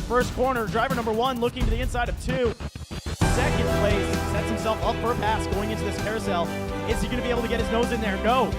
first corner. Driver number 1 looking to the inside of 2. Second place, sets himself up for a pass going into this carousel. Is he going to be able to get his nose in there? No.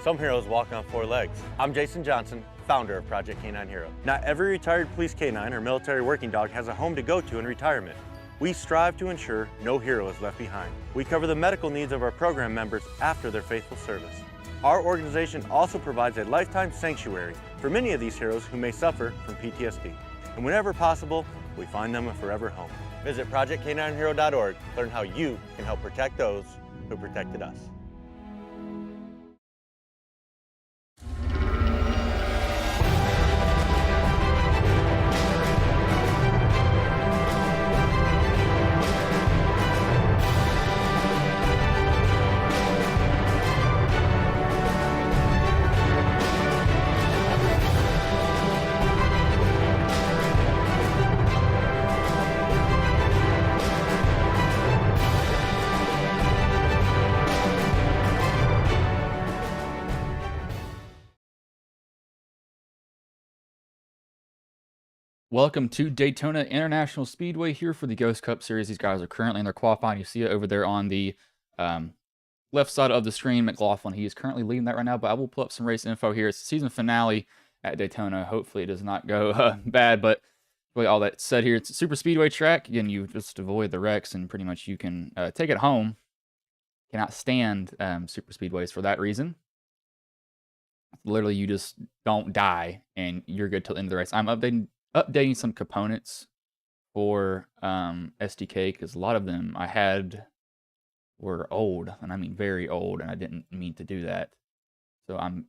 Some heroes walk on 4 legs. I'm Jason Johnson, founder of Project K9 Hero. Not every retired police K9 or military working dog has a home to go to in retirement. We strive to ensure no hero is left behind. We cover the medical needs of our program members after their faithful service. Our organization also provides a lifetime sanctuary for many of these heroes who may suffer from PTSD. And whenever possible, we find them a forever home. Visit ProjectK9Hero.org to learn how you can help protect those who protected us. Welcome to Daytona International Speedway here for the Ghost Cup Series. These guys are currently in their qualifying. You see it over there on the left side of the screen. McLaughlin, he is currently leading that right now, but I will pull up some race info here. It's the season finale at Daytona. Hopefully it does not go bad, but really all that said here, it's a super speedway track. Again, you just avoid the wrecks and pretty much you can take it home. Cannot stand super speedways for that reason. Literally, you just don't die and you're good till the end of the race. I'm updating some components for SDK because a lot of them I had were old, and I mean very old, and I didn't mean to do that. So I'm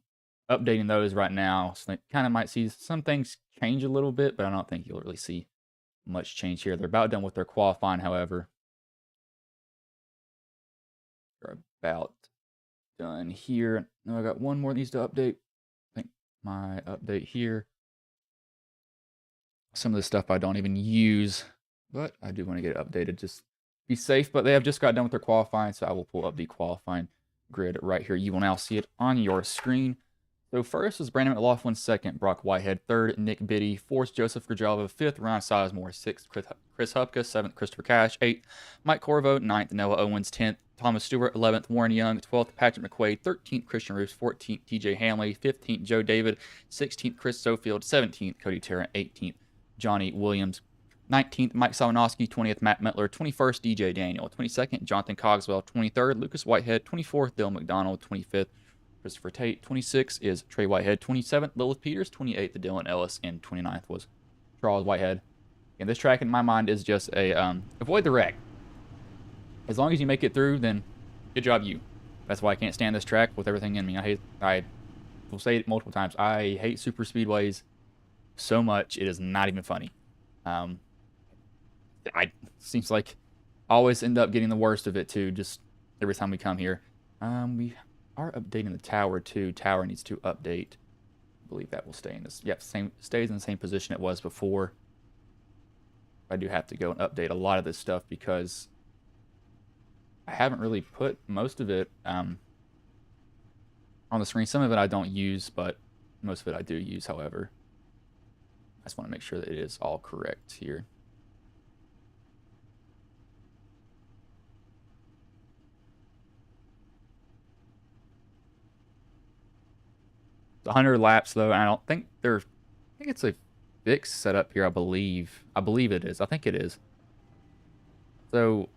updating those right now. So they kind of might see some things change a little bit, but I don't think you'll really see much change here. They're about done with their qualifying, however. They're about done here. Now I got one more that needs to update. I think my update here. Some of the stuff I don't even use, but I do want to get it updated. Just be safe, but they have just got done with their qualifying, so I will pull up the qualifying grid right here. You will now see it on your screen. So first was Brandon McLaughlin, second, Brock Whitehead, third, Nick Biddy, fourth, Joseph Grijalva, fifth, Ryan Sizemore, sixth, Chris Hupka, seventh, Christopher Cash, eighth, Mike Corvo, ninth, Noah Owens, 10th, Thomas Stewart, 11th, Warren Young, 12th, Patrick McQuaid, 13th, Christian Roos, 14th, TJ Hanley, 15th, Joe David, 16th, Chris Sofield, 17th, Cody Tarrant, 18th, Johnny Williams, 19th, Mike Sawanowski, 20th, Matt Mettler, 21st, DJ Daniel, 22nd, Jonathan Cogswell, 23rd, Lucas Whitehead, 24th, Dylan McDonald, 25th, Christopher Tate, 26th is Trey Whitehead, 27th, Lilith Peters, 28th, Dylan Ellis, and 29th was Charles Whitehead. And this track, in my mind, is just a avoid the wreck. As long as you make it through, then good job you. That's why I can't stand this track with everything in me. I will say it multiple times. I hate super speedways so much it is not even funny. Seems like I always end up getting the worst of it too. Just every time we come here. We are updating the tower too. Tower needs to update. I believe that will stay in this. Yep, stays in the same position it was before. I do have to go and update a lot of this stuff because I haven't really put most of it on the screen. Some of it I don't use, but most of it I do use. However, I just want to make sure that it is all correct here. It's 100 laps though, and I don't think I think it's a fixed setup here. I believe it is. I think it is. So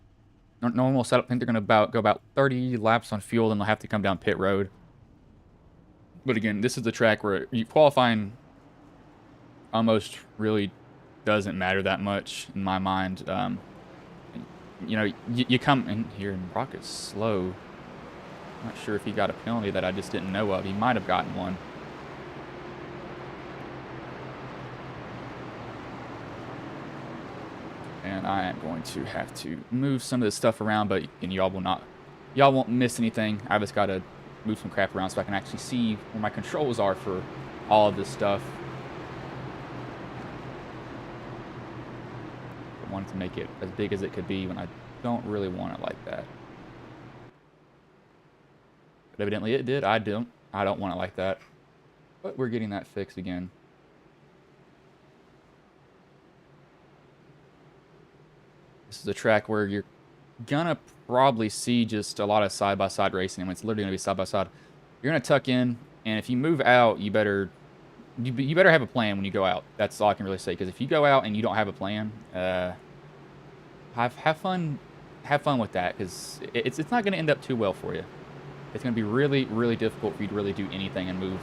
normal setup. I think they're going to go about 30 laps on fuel, then they'll have to come down pit road. But again, this is the track where qualifying almost really doesn't matter that much in my mind. You know, you come in here and Brock is slow. I'm not sure if he got a penalty that I just didn't know of. He might have gotten one. And I am going to have to move some of this stuff around, but y'all won't miss anything. I just got to move some crap around so I can actually see where my controls are for all of this stuff. I wanted to make it as big as it could be when I don't really want it like that. But evidently it did. I don't want it like that. But we're getting that fixed again. This is a track where you're gonna probably see just a lot of side-by-side racing. I mean, it's literally gonna be side-by-side. You're gonna tuck in, and if you move out, you better have a plan when you go out. That's all I can really say. Because if you go out and you don't have a plan, have fun with that. Because it's not gonna end up too well for you. It's gonna be really, really difficult for you to really do anything and move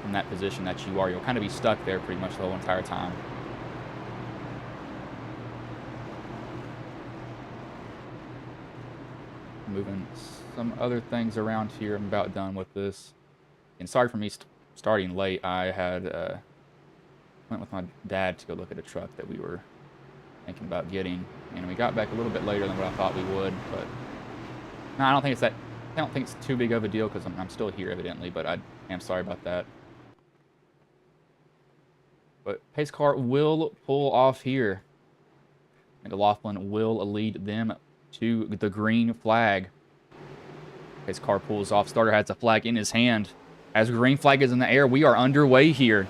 from that position that you are. You'll kind of be stuck there pretty much the whole entire time. Moving some other things around here. I'm about done with this. And sorry for me starting late. I had went with my dad to go look at a truck that we were thinking about getting, and we got back a little bit later than what I thought we would. But no, I don't think it's too big of a deal because I'm still here evidently. But I am sorry about that. But pace car will pull off here. McLaughlin will lead them to the green flag. His car pulls off. Starter has the flag in his hand. As green flag is in the air, we are underway here.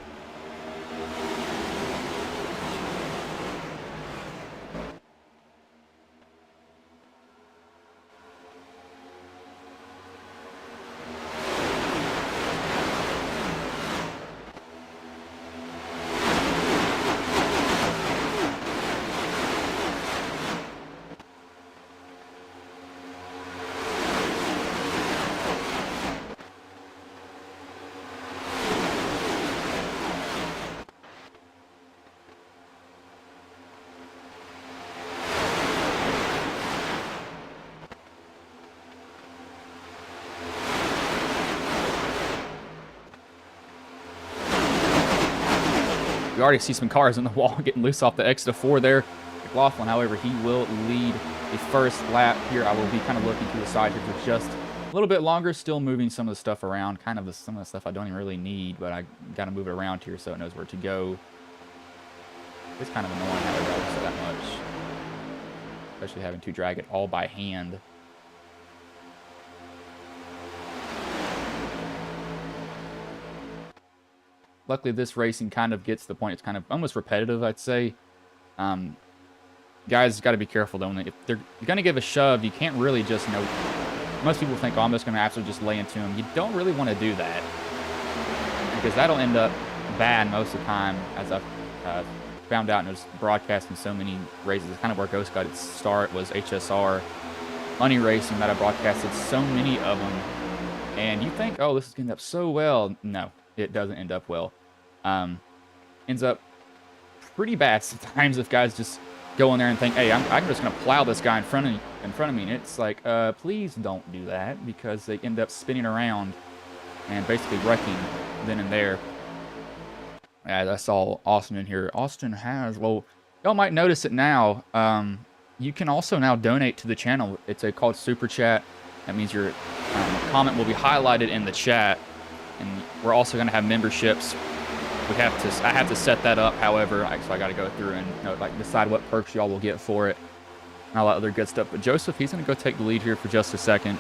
We already see some cars on the wall getting loose off the exit of 4 there. McLaughlin, however, he will lead the first lap here. I will be kind of looking to the side here for just a little bit longer, still moving some of the stuff around. Some of the stuff I don't even really need, but I got to move it around here so it knows where to go. It's kind of annoying how it goes so that much, especially having to drag it all by hand. Luckily, this racing kind of gets to the point. It's kind of almost repetitive, I'd say. Guys, got to be careful, though. If they're going to give a shove, you can't really just, most people think, oh, I'm just going to absolutely just lay into them. You don't really want to do that, because that'll end up bad most of the time, as I've found out and was broadcasting so many races. It's kind of where Ghost got its start, was HSR money racing that I broadcasted so many of them. And you think, oh, this is going to end up so well. No, it doesn't end up well. Ends up pretty bad sometimes if guys just go in there and think, hey, I'm just going to plow this guy in front of me. And it's like, please don't do that, because they end up spinning around and basically wrecking then and there. As I saw Austin in here. Austin has, well, y'all might notice it now. You can also now donate to the channel. It's called Super Chat. That means your comment will be highlighted in the chat. And we're also going to have memberships. I have to set that up, however, so I got to go through and decide what perks y'all will get for it and all that other good stuff. But Joseph, he's going to go take the lead here for just a second.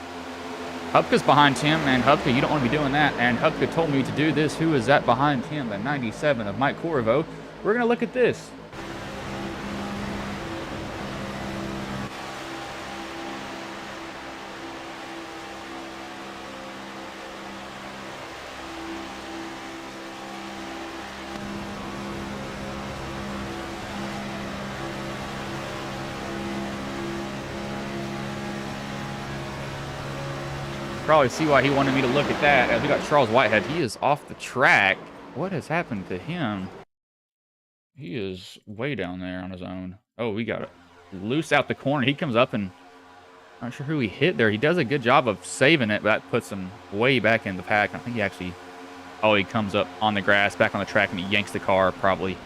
Hupka's behind him, and Hupka, you don't want to be doing that. And Hupka told me to do this. Who is that behind him? The 97 of Mike Corvo. We're going to look at this. Probably see why he wanted me to look at that. As we got Charles Whitehead, he is off the track. What has happened to him? He is way down there on his own. Oh, we got it loose out the corner. He comes up and Not sure who he hit there. He does a good job of saving it, but that puts him way back in the pack. I think he actually... Oh, he comes up on the grass, back on the track, and he yanks the car, probably.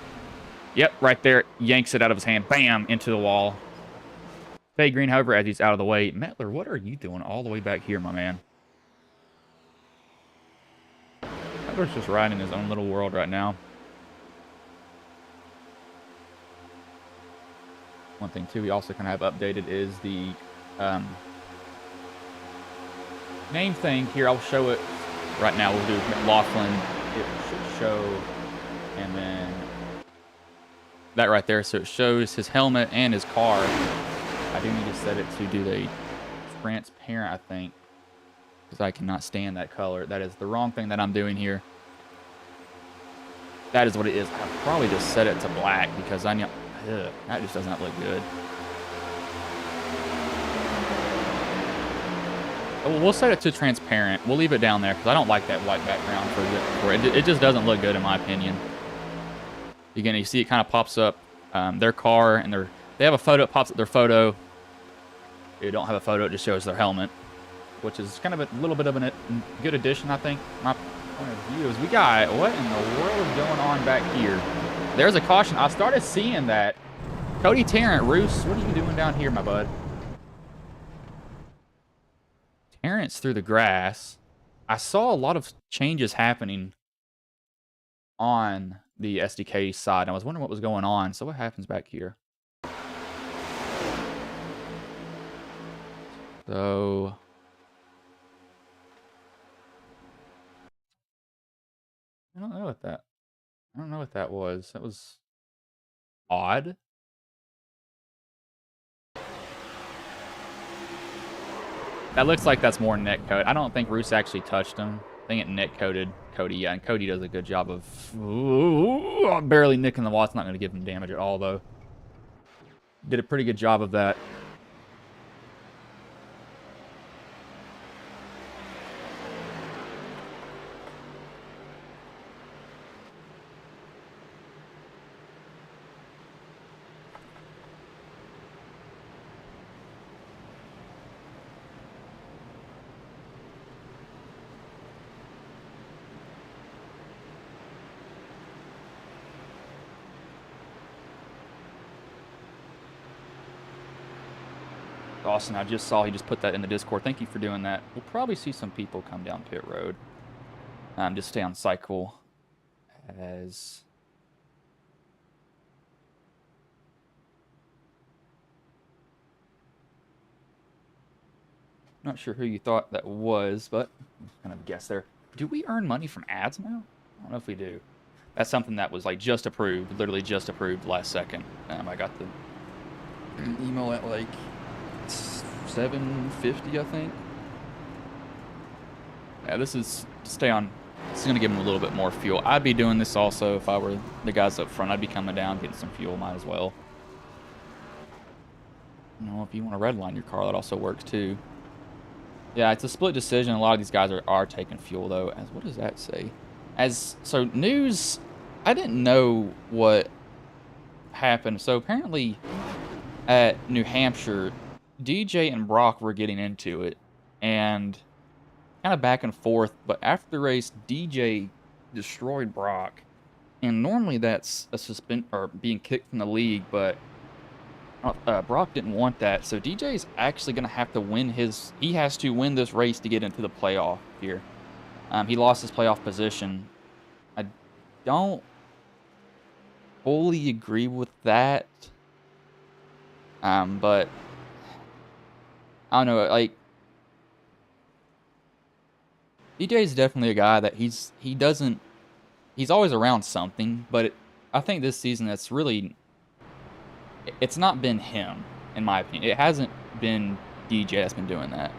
Yep, right there. Yanks it out of his hand. Bam! Into the wall. Fade Green, however, as he's out of the way. Metler, what are you doing all the way back here, my man? Metler's just riding his own little world right now. One thing, too, we also kind of have updated is the name thing. Here, I'll show it right now. We'll do McLaughlin. It should show, and then that right there. So it shows his helmet and his car. I do need to set it to do the transparent, I think, because I cannot stand that color. That is the wrong thing that I'm doing here. That is what it is. I'll probably just set it to black because I know that just does not look good. We'll set it to transparent. We'll leave it down there because I don't like that white background for it. It just doesn't look good in my opinion. Again, you see it kind of pops up their car, and they have a photo. It pops up their photo. They don't have a photo. It just shows their helmet, which is kind of a little bit of a good addition, I think. My point of view is we got, what in the world is going on back here? There's a caution. I started seeing that. Cody Tarrant, Roos, what are you doing down here, my bud? Terrence through the grass. I saw a lot of changes happening on the SDK side. I was wondering what was going on. So what happens back here? So I don't know what that was. That was odd. That looks like that's more net code. I don't think Roos actually touched him. I think it net coded Cody. Yeah, and Cody does a good job of barely nicking the wall. It's not going to give him damage at all, though. Did a pretty good job of that. Austin, I just saw he just put that in the Discord. Thank you for doing that. We'll probably see some people come down pit road. Just stay on cycle as... Not sure who you thought that was, but kind of guess there. Do we earn money from ads now? I don't know if we do. That's something that was like just approved, literally just approved last second. I got the email at like 7:50, I think. Yeah, this is stay on. This is gonna give them a little bit more fuel. I'd be doing this also if I were the guys up front. I'd be coming down, getting some fuel. Might as well. You know, if you want to redline your car, that also works too. Yeah, it's a split decision. A lot of these guys are taking fuel though. As what does that say? So news. I didn't know what happened. So apparently at New Hampshire, DJ and Brock were getting into it and kind of back and forth, but after the race DJ destroyed Brock, and normally that's a suspend or being kicked from the league, but Brock didn't want that, so DJ is actually going to have to win he has to win this race to get into the playoff here. He lost his playoff position. I don't fully agree with that, but I don't know, like, DJ is definitely a guy that he's always around something, but I think this season it's not been him, in my opinion. It hasn't been DJ that's been doing that.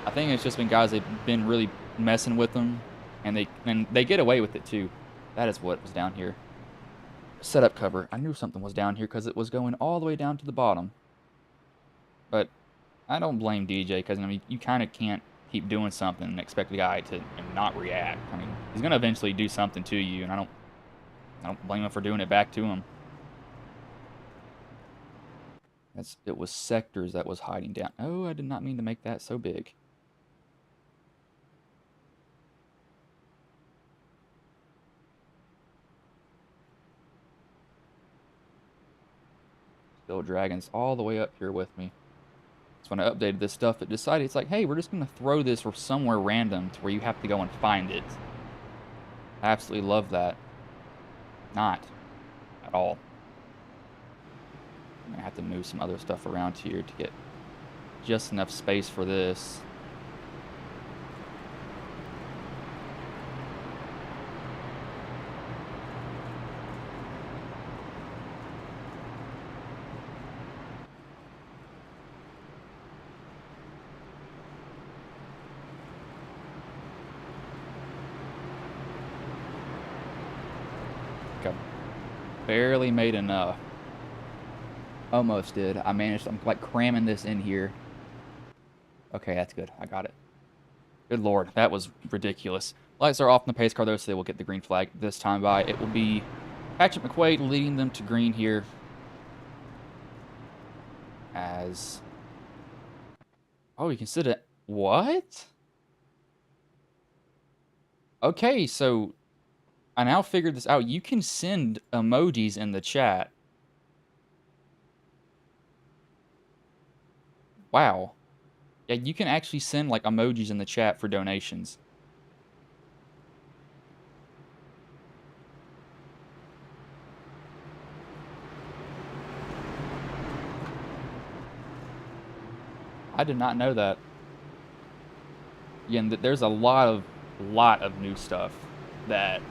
I think it's just been guys that have been really messing with him, and they get away with it too. That is what was down here. Setup cover. I knew something was down here because it was going all the way down to the bottom. But I don't blame DJ because, I mean, you kind of can't keep doing something and expect the guy to not react. I mean, he's going to eventually do something to you, and I don't blame him for doing it back to him. It was sectors that was hiding down. Oh, I did not mean to make that so big. Still dragons all the way up here with me. So when I updated this stuff, it decided, it's like, hey, we're just going to throw this somewhere random to where you have to go and find it. I absolutely love that. Not at all. I'm going to have to move some other stuff around here to get just enough space for this. Okay. Barely made enough. Almost did. I managed, I'm like cramming this in here. Okay, that's good. I got it. Good lord, that was ridiculous. Lights are off in the pace car though, so they will get the green flag this time by. It will be Patrick McQuaid leading them to green here. As... Oh, you can sit it. What? Okay, so I now figured this out. You can send emojis in the chat. Wow. Yeah, you can actually send like emojis in the chat for donations. I did not know that. Again, there's a lot of new stuff that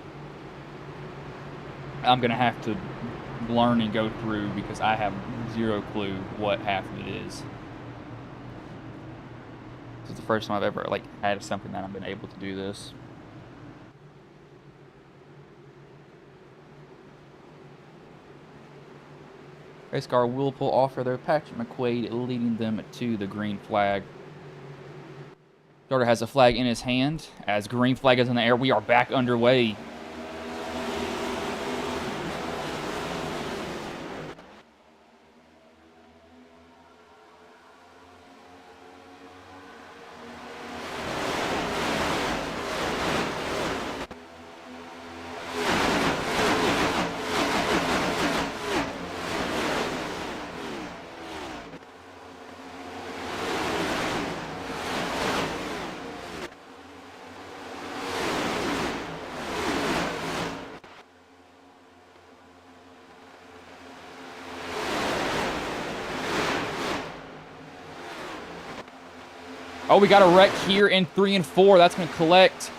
I'm gonna have to learn and go through because I have zero clue what half of it is. This is the first time I've ever like had something that I've been able to do this. Race car will pull off for their Patrick McQuaid, leading them to the green flag. Starter has a flag in his hand. As green flag is in the air, we are back underway. Oh, we got a wreck here in 3 and 4. That's going to collect.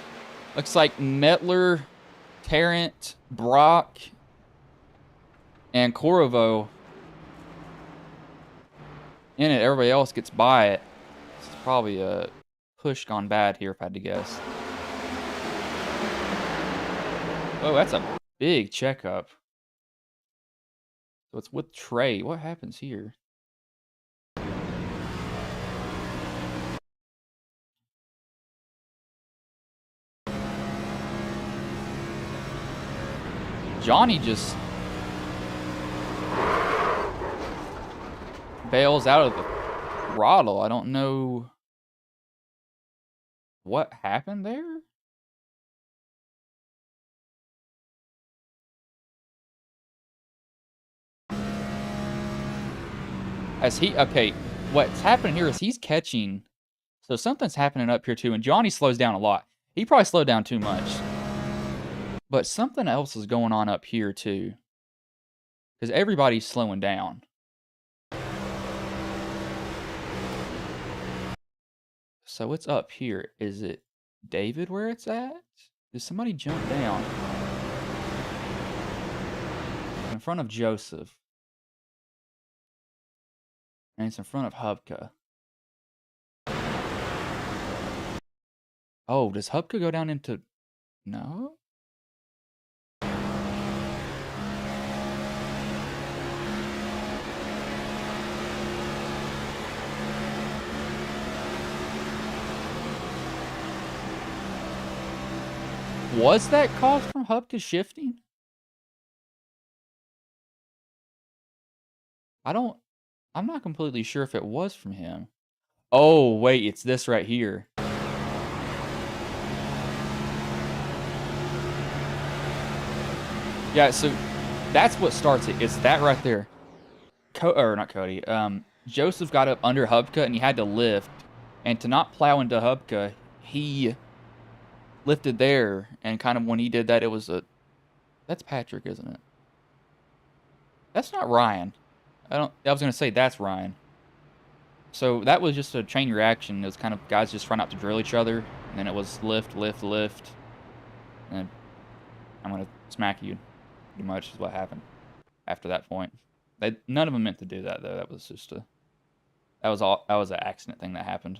Looks like Metler, Tarrant, Brock, and Corvo in it. Everybody else gets by it. This is probably a push gone bad here, if I had to guess. Oh, that's a big checkup. So it's with Trey. What happens here? Johnny just bails out of the throttle. I don't know what happened there. Okay, what's happening here is he's catching. So something's happening up here too, and Johnny slows down a lot. He probably slowed down too much. But something else is going on up here too. Because everybody's slowing down. So it's up here. Is it David where it's at? Did somebody jump down? In front of Joseph. And it's in front of Hubka. Oh, does Hubka go down into... No? Was that caused from Hubka shifting? I don't I'm not completely sure if it was from him. Oh, wait, it's this right here. Yeah, so that's what starts it. It's that right there. Or not Cody. Joseph got up under Hubka and he had to lift. And to not plow into Hubka, he lifted there. And kind of when he did that, it was a... That's Patrick, isn't it? That's not Ryan. I was going to say that's Ryan. So that was just a chain reaction. It was kind of guys just trying not to drill each other. And then it was lift, lift, lift. And I'm going to smack you. Pretty much is what happened after that point. None of them meant to do that, though. That was just a... That was an accident thing that happened.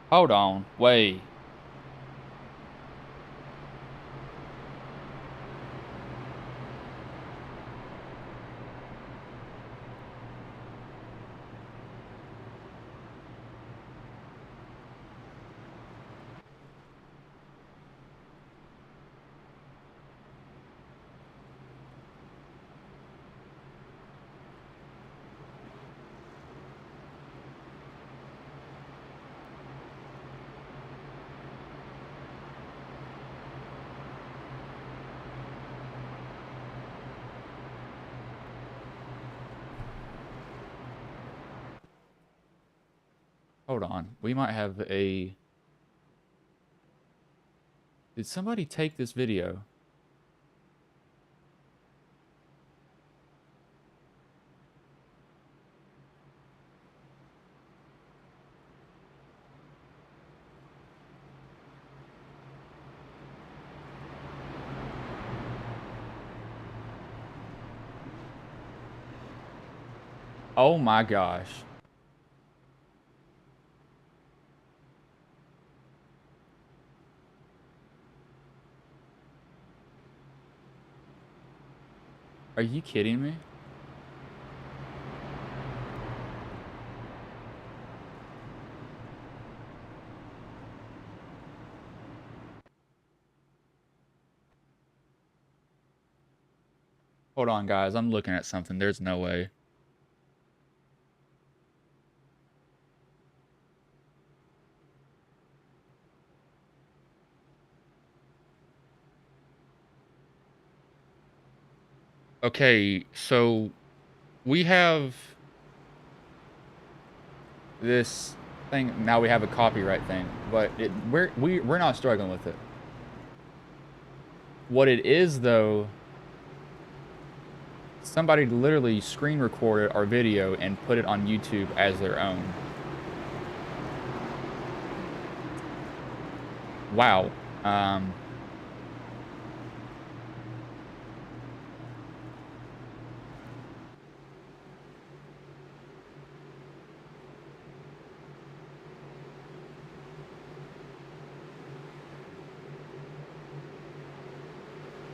Hold on. Wait. Hold on. We might have a... Did somebody take this video? Oh my gosh. Are you kidding me? Hold on, guys. I'm looking at something. There's no way. Okay, so we have this thing. Now we have a copyright thing, but we're not struggling with it. What it is, though, somebody literally screen recorded our video and put it on YouTube as their own. Wow.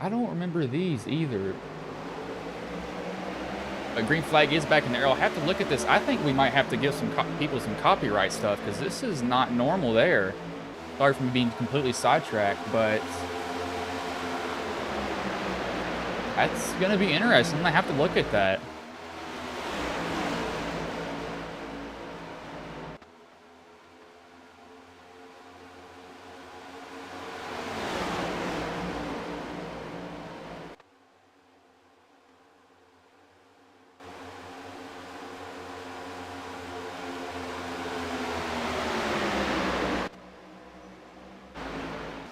I don't remember these either. A green flag is back in the air. I'll have to look at this. I think we might have to give some people some copyright stuff because this is not normal there. Sorry for me being completely sidetracked, but that's going to be interesting. I'm going to have to look at that.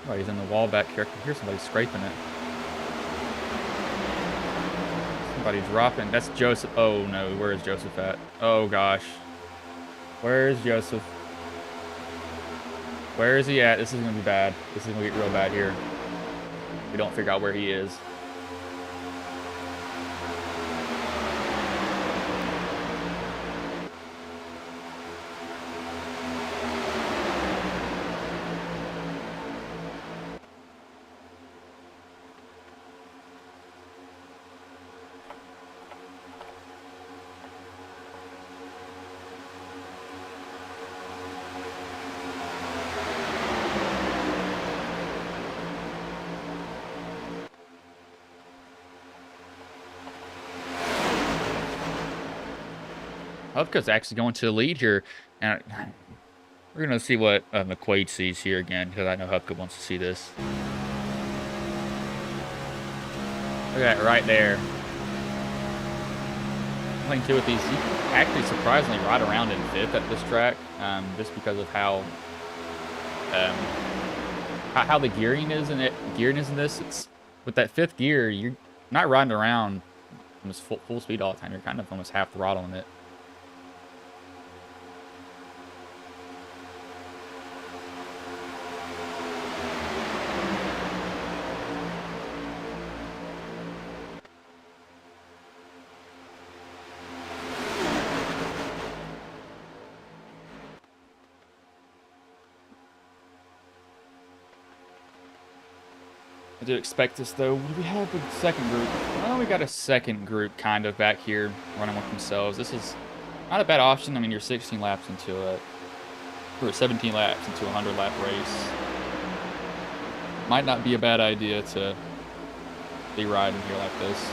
Somebody's in the wall back here. I can hear somebody scraping it. Somebody dropping. That's Joseph. Oh no, where is Joseph at? Oh gosh. Where is Joseph? Where is he at? This is gonna be bad. This is gonna get real bad here. We don't figure out where he is. Hufka's actually going to the lead here. And we're going to see what McQuaid sees here again, because I know Hufka wants to see this. Look at that right there. Playing too with these, you can actually surprisingly ride around in 5th at this track, just because of how the gearing is in this. It's with that 5th gear, you're not riding around almost full speed all the time. You're kind of almost half throttling it. I do expect this, though. We have a second group. Well, we got a second group kind of back here running with themselves. This is not a bad option. I mean, you're 16 laps into a, or 17 laps into a 100-lap race. Might not be a bad idea to be riding here like this.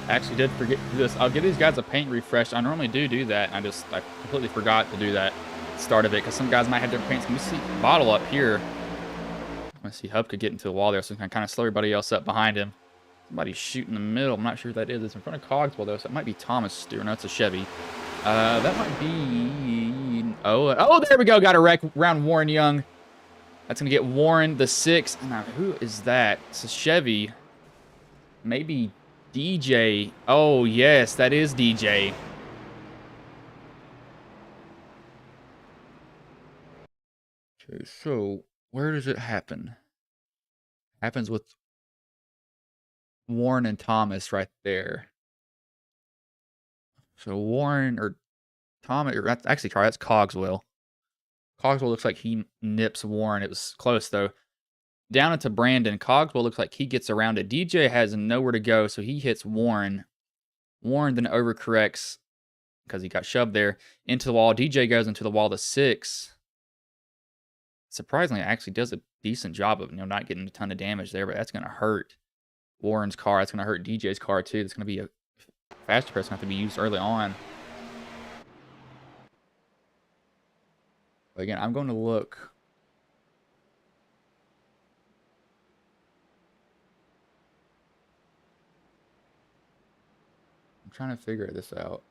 I actually did forget to do this. I'll give these guys a paint refresh. I normally do that. I completely forgot to do that start of it because some guys might have their paints. Can we see Bottle up here? I see Hubka get into the wall there, so we can kind of slow everybody else up behind him. Somebody's shooting in the middle. I'm not sure who that is. It's in front of Cogswell, though, so it might be Thomas Stewart. No, it's a Chevy. That might be... Oh, there we go. Got a wreck around Warren Young. That's going to get Warren the 6th. Now, who is that? It's a Chevy. Maybe DJ. Oh, yes, that is DJ. Okay, so where does it happen? Happens with Warren and Thomas right there. So Warren or Thomas, or actually, that's Cogswell. Cogswell looks like he nips Warren. It was close, though. Down into Brandon. Cogswell looks like he gets around it. DJ has nowhere to go, so he hits Warren. Warren then overcorrects because he got shoved there into the wall. DJ goes into the wall to 6. Surprisingly, it actually does a decent job of not getting a ton of damage there, but that's going to hurt Warren's car. That's going to hurt DJ's car, too. It's going to be a faster press going to have to be used early on. But again, I'm going to look. I'm trying to figure this out.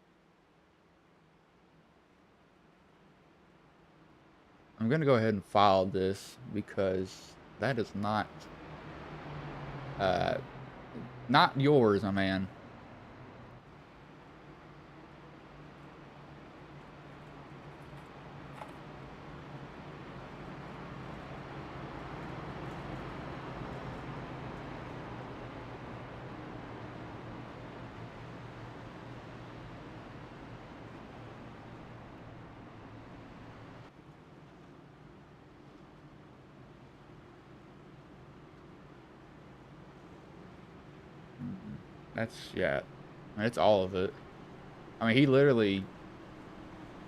I'm going to go ahead and file this because that is not yours, my man. Yeah, it's all of it. I mean, he literally,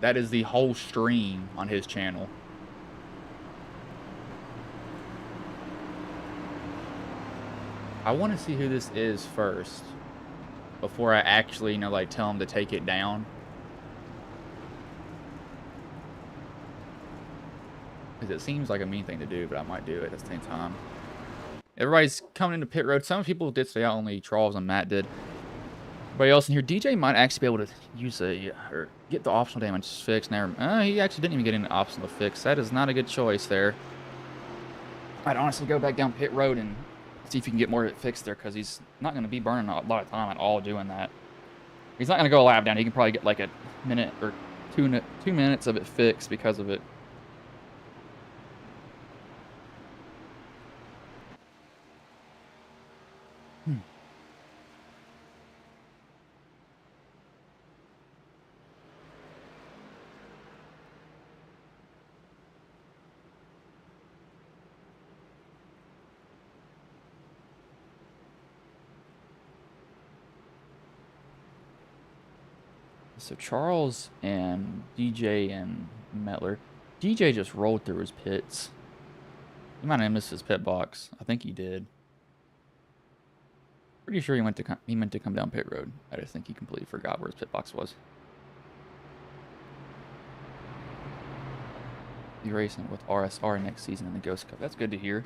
that is the whole stream on his channel. I want to see who this is first before I actually, like tell him to take it down. 'Cause, because it seems like a mean thing to do, but I might do it at the same time. Everybody's coming into pit road. Some people did stay out, only Charles and Matt did. Everybody else in here, DJ might actually be able to use or get the optional damage fixed. Now, he actually didn't even get an optional fix. That is not a good choice there. I'd honestly go back down pit road and see if you can get more of it fixed there, because he's not going to be burning a lot of time at all doing that. He's not going to go a lap down. He can probably get like a minute or 2 minutes of it fixed because of it. So Charles and DJ and Metler. DJ just rolled through his pits. He might have missed his pit box. I think he did. Pretty sure he meant to come down pit road. I just think he completely forgot where his pit box was. Be racing with RSR next season in the Ghost Cup. That's good to hear.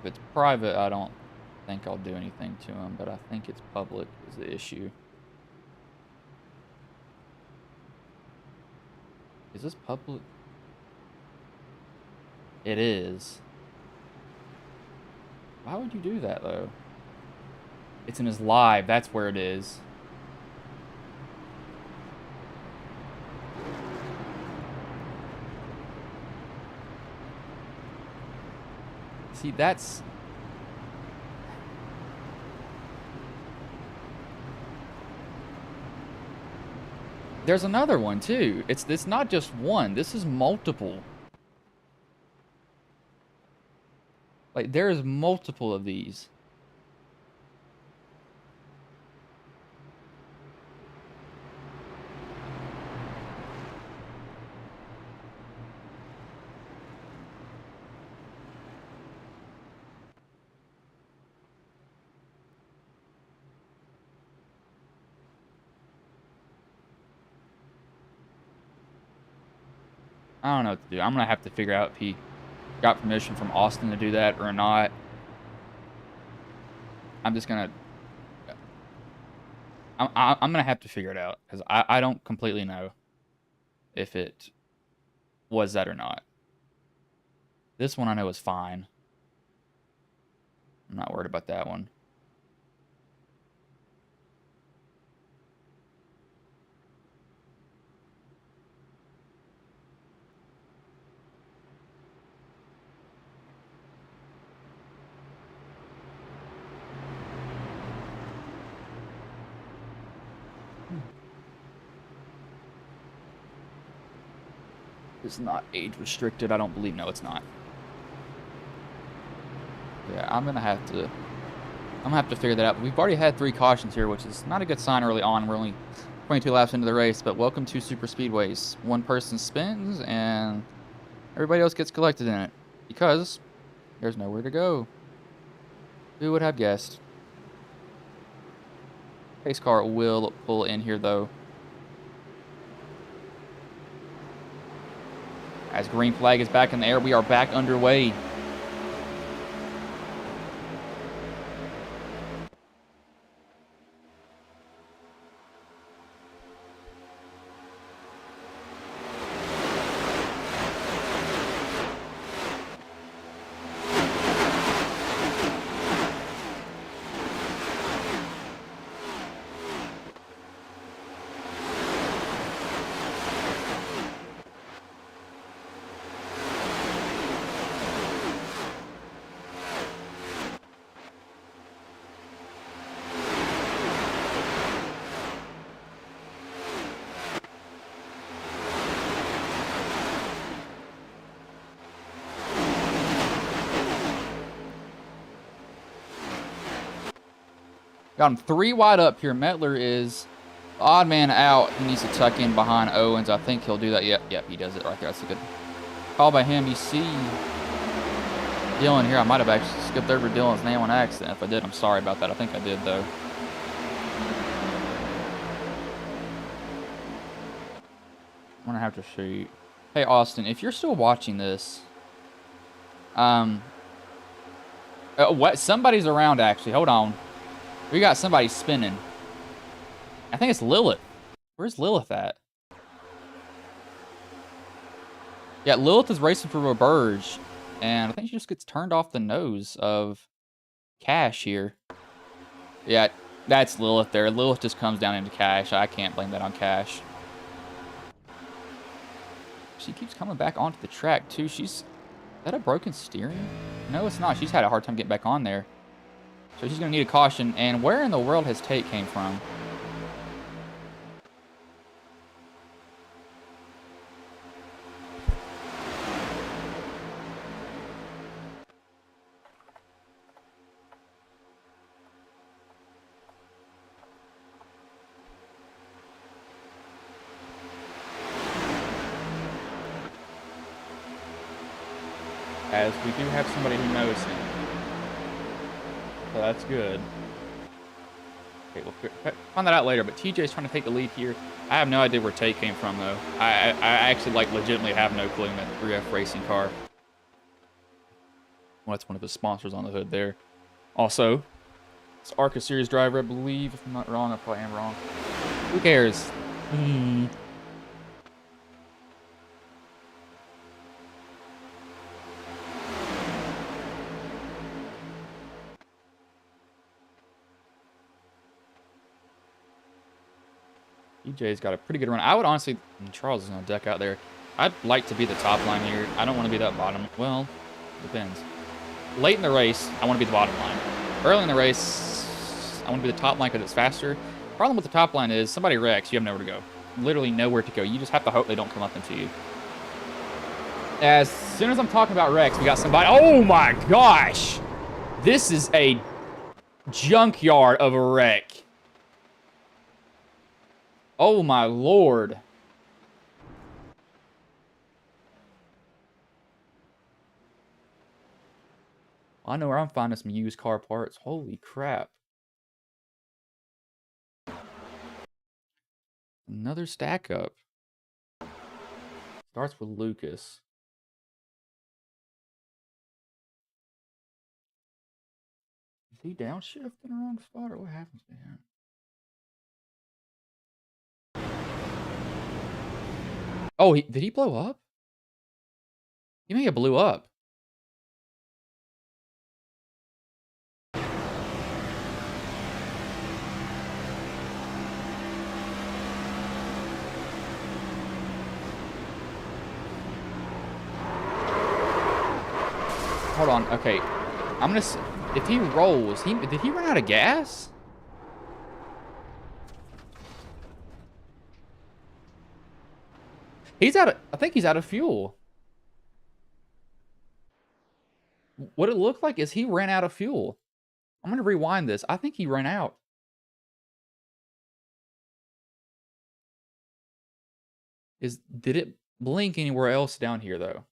If it's private, I don't think I'll do anything to him, but I think it's public is the issue. Is this public? It is. Why would you do that, though? It's in his live. That's where it is. See, that's... There's another one, too. It's not just one. This is multiple. Like, there's multiple of these. I don't know what to do. I'm going to have to figure out if he got permission from Austin to do that or not. I'm just going to... I'm going to have to figure it out, because I don't completely know if it was that or not. This one I know is fine. I'm not worried about that one. It's not age restricted, I don't believe. No, it's not. Yeah, I'm gonna have to figure that out. But we've already had 3 cautions here, which is not a good sign early on. We're only 22 laps into the race, but welcome to super speedways. One person spins and everybody else gets collected in it because there's nowhere to go. Who would have guessed? Pace car will pull in here though. As green flag is back in the air, we are back underway. Got him 3 wide up here. Metler is the odd man out. He needs to tuck in behind Owens. I think he'll do that. Yep, he does it right there. That's a good. Call by him. You see Dylan here. I might have actually skipped over Dylan's name on accident. If I did, I'm sorry about that. I think I did, though. I'm gonna have to shoot. Hey, Austin, if you're still watching this, what? Somebody's around, actually. Hold on. We got somebody spinning. I think it's Lilith. Where's Lilith at? Yeah, Lilith is racing for Roberge, and I think she just gets turned off the nose of Cash here. Yeah, that's Lilith there. Lilith just comes down into Cash. I can't blame that on Cash. She keeps coming back onto the track, too. Is that a broken steering? No, it's not. She's had a hard time getting back on there. So she's going to need a caution. And where in the world has Tate came from? As we do have somebody who knows him. So that's good. Okay, we'll find that out later, but TJ's trying to take the lead here. I have no idea where Tate came from, though. I actually, like, legitimately have no clue in that 3F racing car. Well, that's one of his sponsors on the hood there. Also, it's ARCA Series driver, I believe. If I'm not wrong, I probably am wrong. Who cares? EJ's got a pretty good run. I would honestly... Charles is going to deck out there. I'd like to be the top line here. I don't want to be that bottom. Well, depends. Late in the race, I want to be the bottom line. Early in the race, I want to be the top line because it's faster. Problem with the top line is somebody wrecks, you have nowhere to go. Literally nowhere to go. You just have to hope they don't come up into you. As soon as I'm talking about wrecks, we got somebody... Oh my gosh! This is a junkyard of a wreck. Oh my lord. I know where I'm finding some used car parts. Holy crap. Another stack up. Starts with Lucas. Is he downshift in the wrong spot, or what happens to him? Oh, did he blow up? He may have blew up. Hold on. Okay. I'm gonna... If he rolls... Did he run out of gas? He's out of... I think he's out of fuel. What it looked like is he ran out of fuel. I'm going to rewind this. I think he ran out. Did it blink anywhere else down here, though?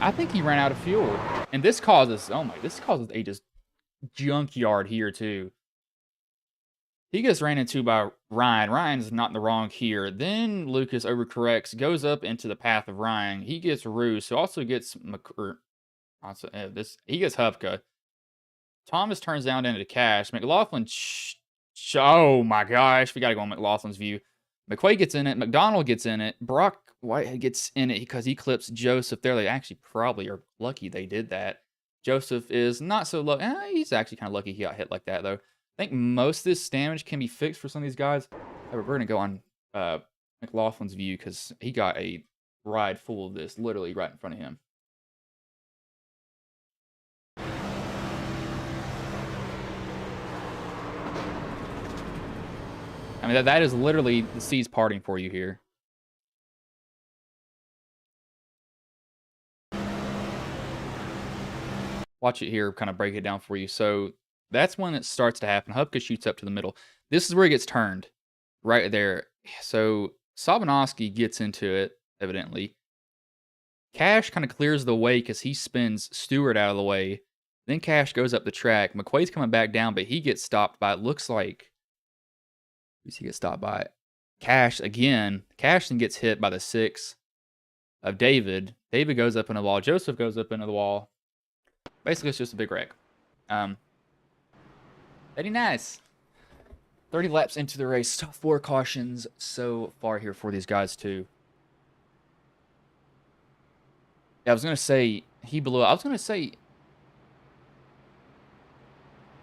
I think he ran out of fuel. And this causes, this causes a just junkyard here too. He gets ran into by Ryan. Ryan's not in the wrong here. Then Lucas overcorrects, goes up into the path of Ryan. He gets Roos, who also gets he gets Hupka. Thomas turns down into Cash. McLaughlin, oh my gosh, we gotta go on McLaughlin's view. McQuaid gets in it. McDonald gets in it. Brock Whitehead gets in it because he clips Joseph there. They actually probably are lucky they did that. Joseph is not so lucky. He's actually kind of lucky he got hit like that, though. I think most of this damage can be fixed for some of these guys. We're going to go on McLaughlin's view because he got a ride full of this literally right in front of him. I mean, that is literally the seas parting for you here. Watch it here, kind of break it down for you. So that's when it starts to happen. Hupka shoots up to the middle. This is where he gets turned, right there. So Sabanowski gets into it, evidently. Cash kind of clears the way because he spins Stewart out of the way. Then Cash goes up the track. McQuaid's coming back down, but he gets stopped by, it looks like, who's he get stopped by? Cash again. Cash then gets hit by the 6 of David. David goes up in the wall. Joseph goes up into the wall. Basically, it's just a big wreck. Very nice. 30 laps into the race. 4 cautions so far here for these guys, too. Yeah, I was going to say he blew up. I was going to say...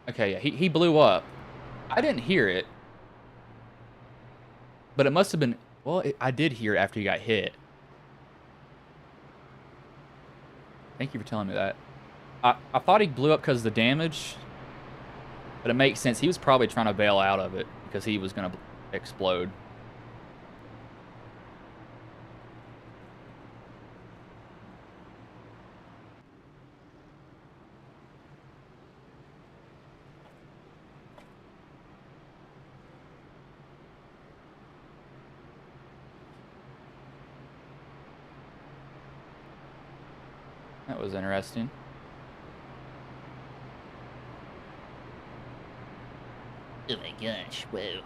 Okay, yeah, he blew up. I didn't hear it. But it must have been... Well, I did hear it after he got hit. Thank you for telling me that. I thought he blew up because of the damage. But it makes sense. He was probably trying to bail out of it because he was going to explode. That was interesting. Oh my gosh, whoa.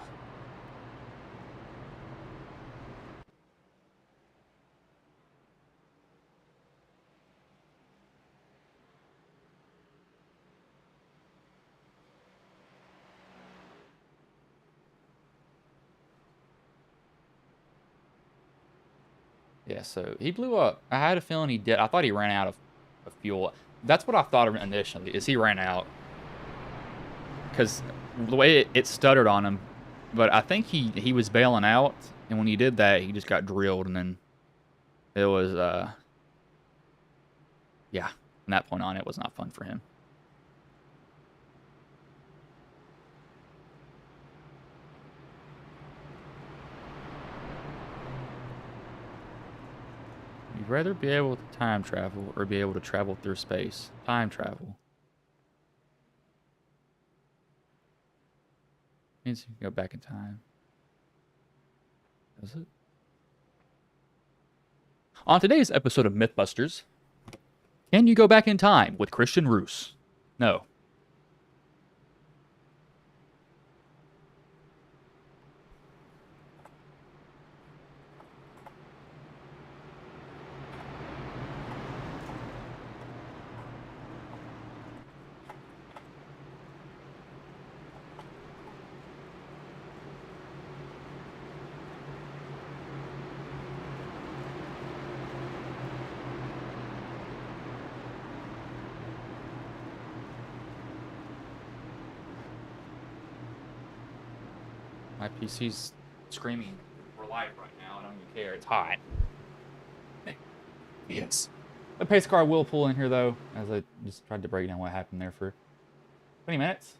Yeah, so he blew up. I had a feeling he did. I thought he ran out of fuel. That's what I thought initially, is he ran out. Because the way it stuttered on him. But I think he was bailing out. And when he did that, he just got drilled. And then it was, yeah, from that point on, it was not fun for him. You'd rather be able to time travel or be able to travel through space. Time travel. Means you can go back in time. Does it? On today's episode of Mythbusters, can you go back in time with Christian Roos? No. My PC's screaming. We're live right now. I don't even care. It's hot. Yes. The pace car will pull in here, though, as I just tried to break down what happened there for 20 minutes.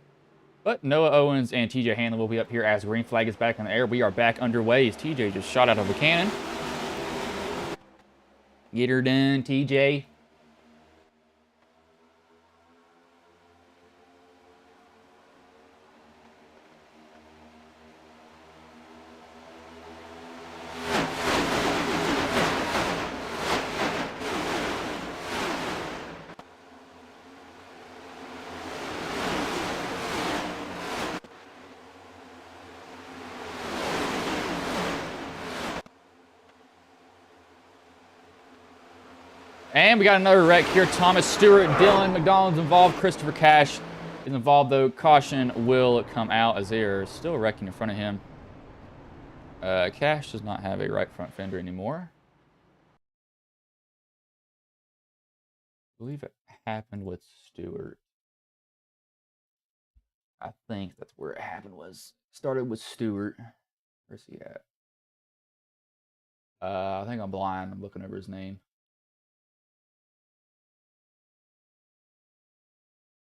But Noah Owens and TJ Hanlon will be up here as green flag is back in the air. We are back underway as TJ just shot out of a cannon. Get her done, TJ. And we got another wreck here. Thomas Stewart, Dylan McDonald's involved. Christopher Cash is involved, though. Caution will come out as they are still wrecking in front of him. Cash does not have a right front fender anymore. I believe it happened with Stewart. I think that's where it happened was. Started with Stewart. Where's he at? I think I'm blind. I'm looking over his name.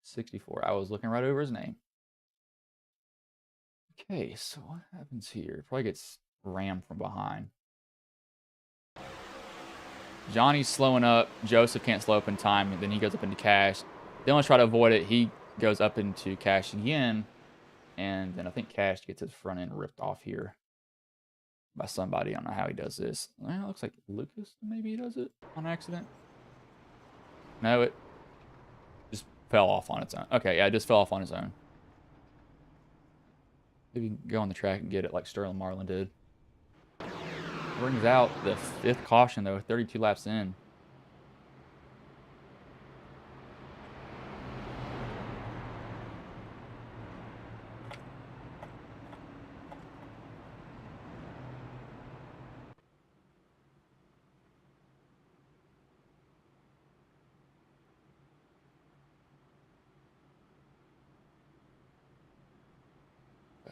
64. I was looking right over his name. Okay, so what happens here? Probably gets rammed from behind. Johnny's slowing up. Joseph can't slow up in time, and then he goes up into Cash. They want to try to avoid it. He goes up into Cash again, and then I think Cash gets his front end ripped off here by somebody. I don't know how he does this. Well, it looks like Lucas maybe he does it on accident. No, it just fell off on its own. Okay, yeah, it just fell off on its own. Maybe go on the track and get it like Sterling Marlin did. Brings out the 5th caution, though, 32 laps in.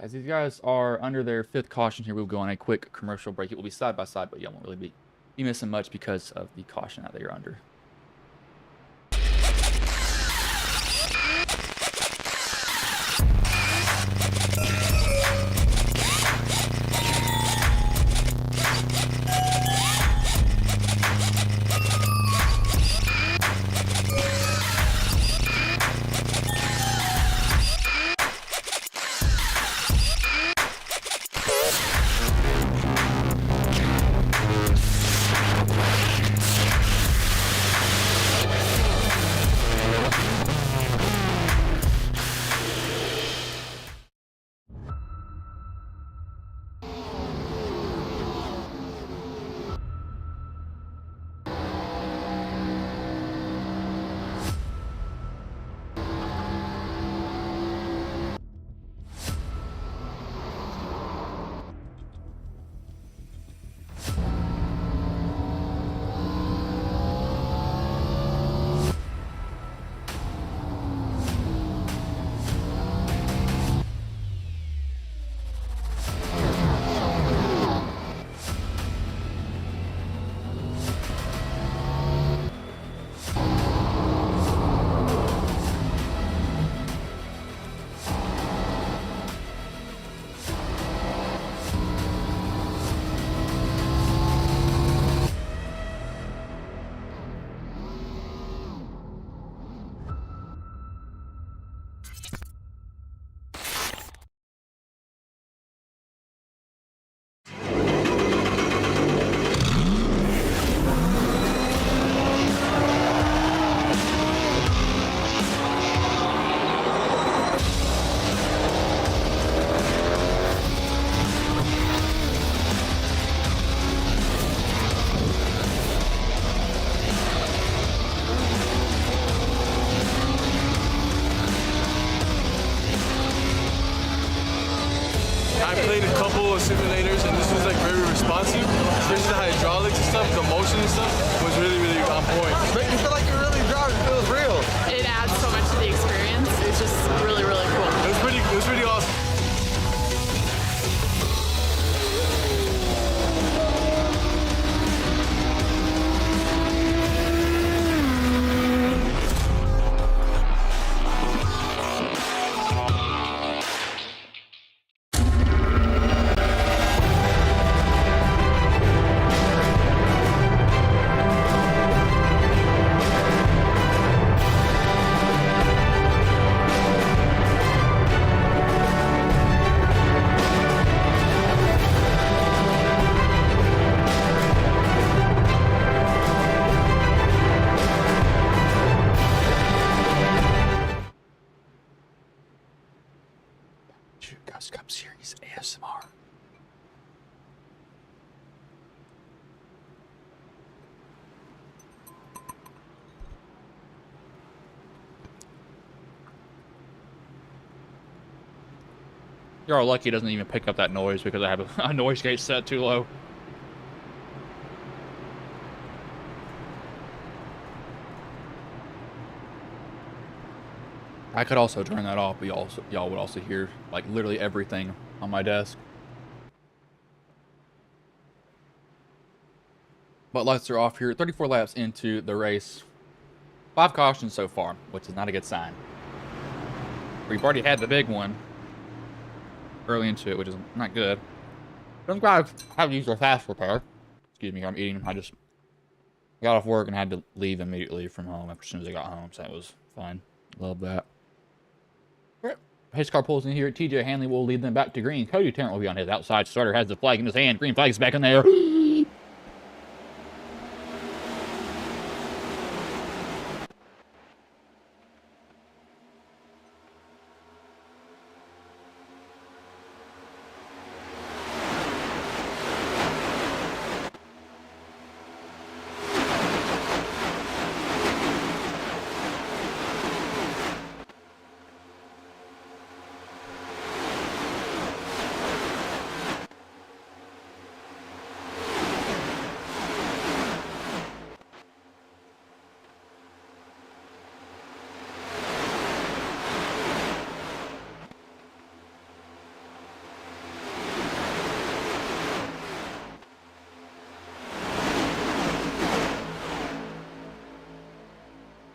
As these guys are under their 5th caution here, we'll go on a quick commercial break. It will be side by side, but y'all won't really be missing much because of the caution that they're under. I played a couple of simulators and this was like very responsive, especially the hydraulics and stuff, the motion and stuff was really, really on point. Make you feel like you're really driving, it feels real. It adds so much to the experience. It's just really, really cool. It was pretty awesome. Ghost Cup Series ASMR. You're all lucky it doesn't even pick up that noise because I have a noise gate set too low. I could also turn that off, but y'all would also hear like literally everything on my desk. But lights are off here. 34 laps into the race. 5 cautions so far, which is not a good sign. We've already had the big one. early into it, which is not good. But I'm glad I have to use their fast repair. Excuse me, I'm eating. I just got off work and had to leave immediately from home as soon as I got home, so that was fun. Love that. Pace car pulls in here. TJ Hanley will lead them back to green. Cody Tarrant will be on his outside. Starter has the flag in his hand. Green flag's back in there.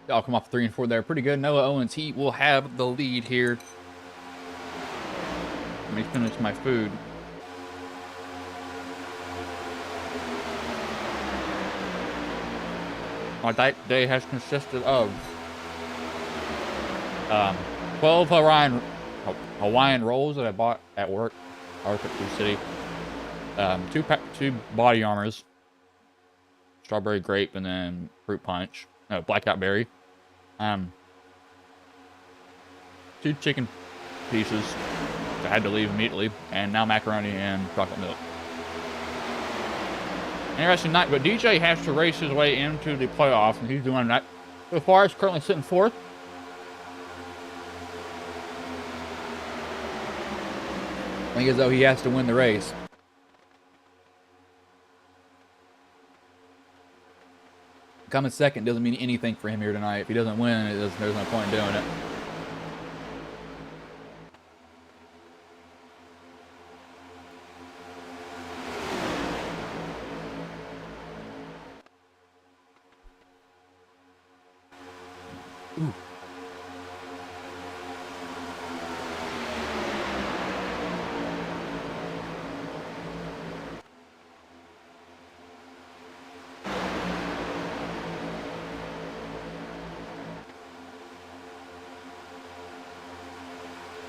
I'll come off 3 and 4 there. Pretty good. Noah Owens, he will have the lead here. Let me finish my food. My diet today has consisted of 12 Hawaiian rolls that I bought at work. I work at Blue City. Two body armors. Strawberry grape and then fruit punch. No, blackout berry. 2 chicken pieces I had to leave immediately, and now macaroni and chocolate milk. Interesting night, but DJ has to race his way into the playoffs, and he's doing that. So far, he's currently sitting 4th. I think as though he has to win the race. Coming second doesn't mean anything for him here tonight. If he doesn't win, there's no point in doing it. Ooh.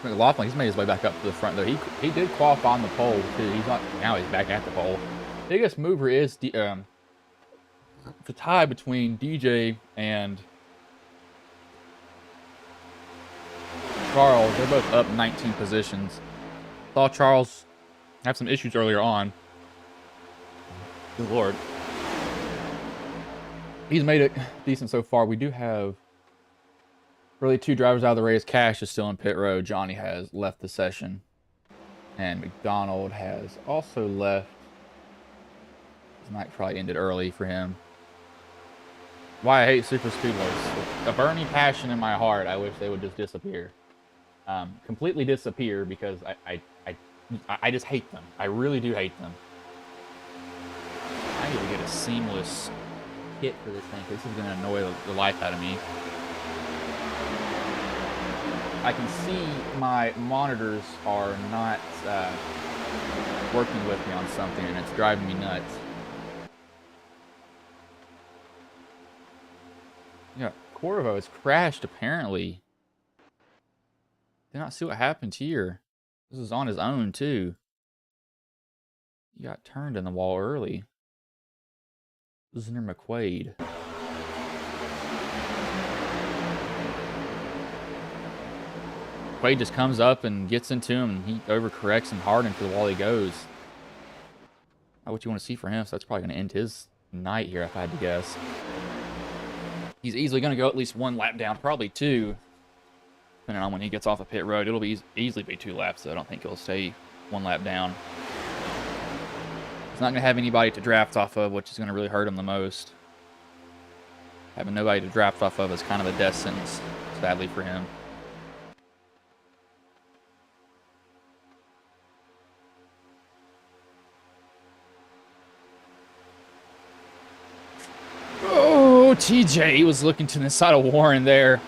McLaughlin, he's made his way back up to the front though. He did qualify on the pole too. He's not now. He's back at the pole. Biggest mover is the tie between DJ and Charles. They're both up 19 positions. Saw Charles have some issues earlier on. Good Lord. He's made it decent so far. We do have really 2 drivers out of the race. Cash is still in pit road. Johnny has left the session. And McDonald has also left. This night probably ended early for him. Why I hate super speedways. A burning passion in my heart. I wish they would just disappear. Completely disappear because I just hate them. I really do hate them. I need to get a seamless kit for this thing. This is going to annoy the life out of me. I can see my monitors are not working with me on something, and it's driving me nuts. Yeah, Corvo has crashed, apparently. Did not see what happened here. This is on his own, too. He got turned in the wall early. This is near McQuaid. Quaid just comes up and gets into him, and he overcorrects and hard into the wall he goes. Not what you want to see for him, so that's probably going to end his night here, if I had to guess. He's easily going to go at least 1 lap down, probably 2. Depending on when he gets off the pit road. It'll be easily be 2 laps, so I don't think he'll stay 1 lap down. He's not going to have anybody to draft off of, which is going to really hurt him the most. Having nobody to draft off of is kind of a death sentence, sadly for him. Oh, TJ, he was looking to the side of Warren there.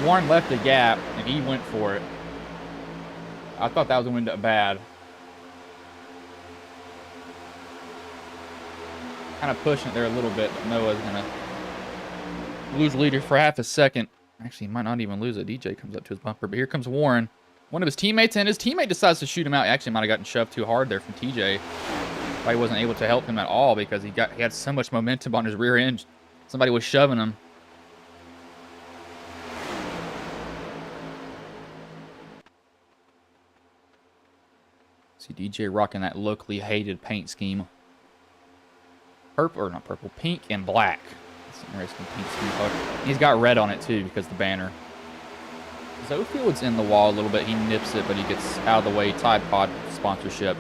Warren left a gap, and he went for it. I thought that was going to end up bad. Kind of pushing it there a little bit, but Noah's going to lose leader for half a second. Actually, he might not even lose it. DJ comes up to his bumper, but here comes Warren. One of his teammates, and his teammate decides to shoot him out. He actually might have gotten shoved too hard there from TJ. Probably wasn't able to help him at all because he had so much momentum on his rear end. Somebody was shoving him. See DJ rocking that locally hated paint scheme. Purple, or not purple, pink and black. That's an interesting pink scheme color. He's got red on it too because the banner. Zofield's in the wall a little bit. He nips it, but he gets out of the way. Tide Pod sponsorship.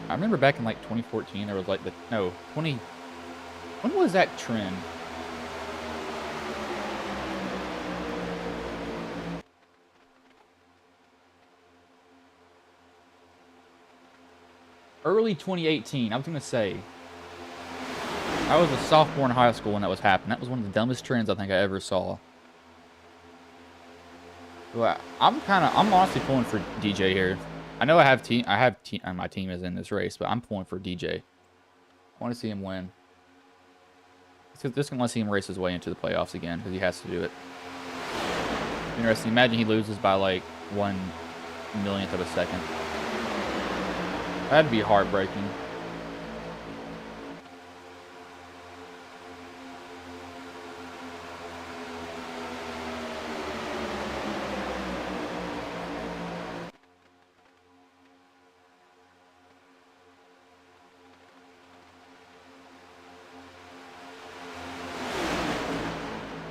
I remember back in like 2014, there was like when was that trend? Early 2018, I was going to say. I was a sophomore in high school when that was happening. That was one of the dumbest trends I think I ever saw. Well, I'm honestly pulling for DJ here. I know my team is in this race, but I'm pulling for DJ. I want to see him win. Just gonna see him race his way into the playoffs again because he has to do it. Interesting. Imagine he loses by like 1/1,000,000th of a second. That'd be heartbreaking.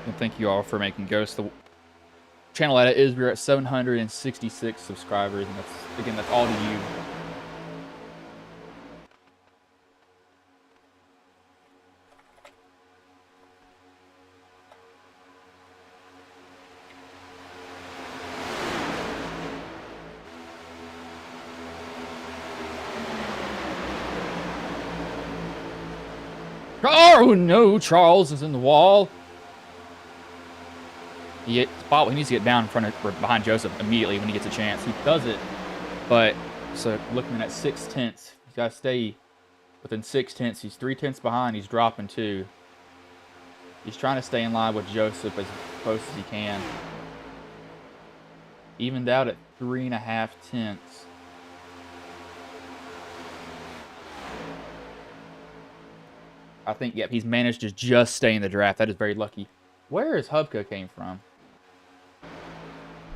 And thank you all for making Ghost the channel at it is. We're at 766 subscribers, and that's all to you. Oh no, Charles is in the wall. He needs to get down in front of or behind Joseph immediately when he gets a chance. He does it, but so looking at 6/10, he's got to stay within 6/10. He's 3/10 behind. He's dropping 2. He's trying to stay in line with Joseph as close as he can. Evened out at 3.5 tenths. I think, yep, he's managed to just stay in the draft. That is very lucky. Where is Hubka came from?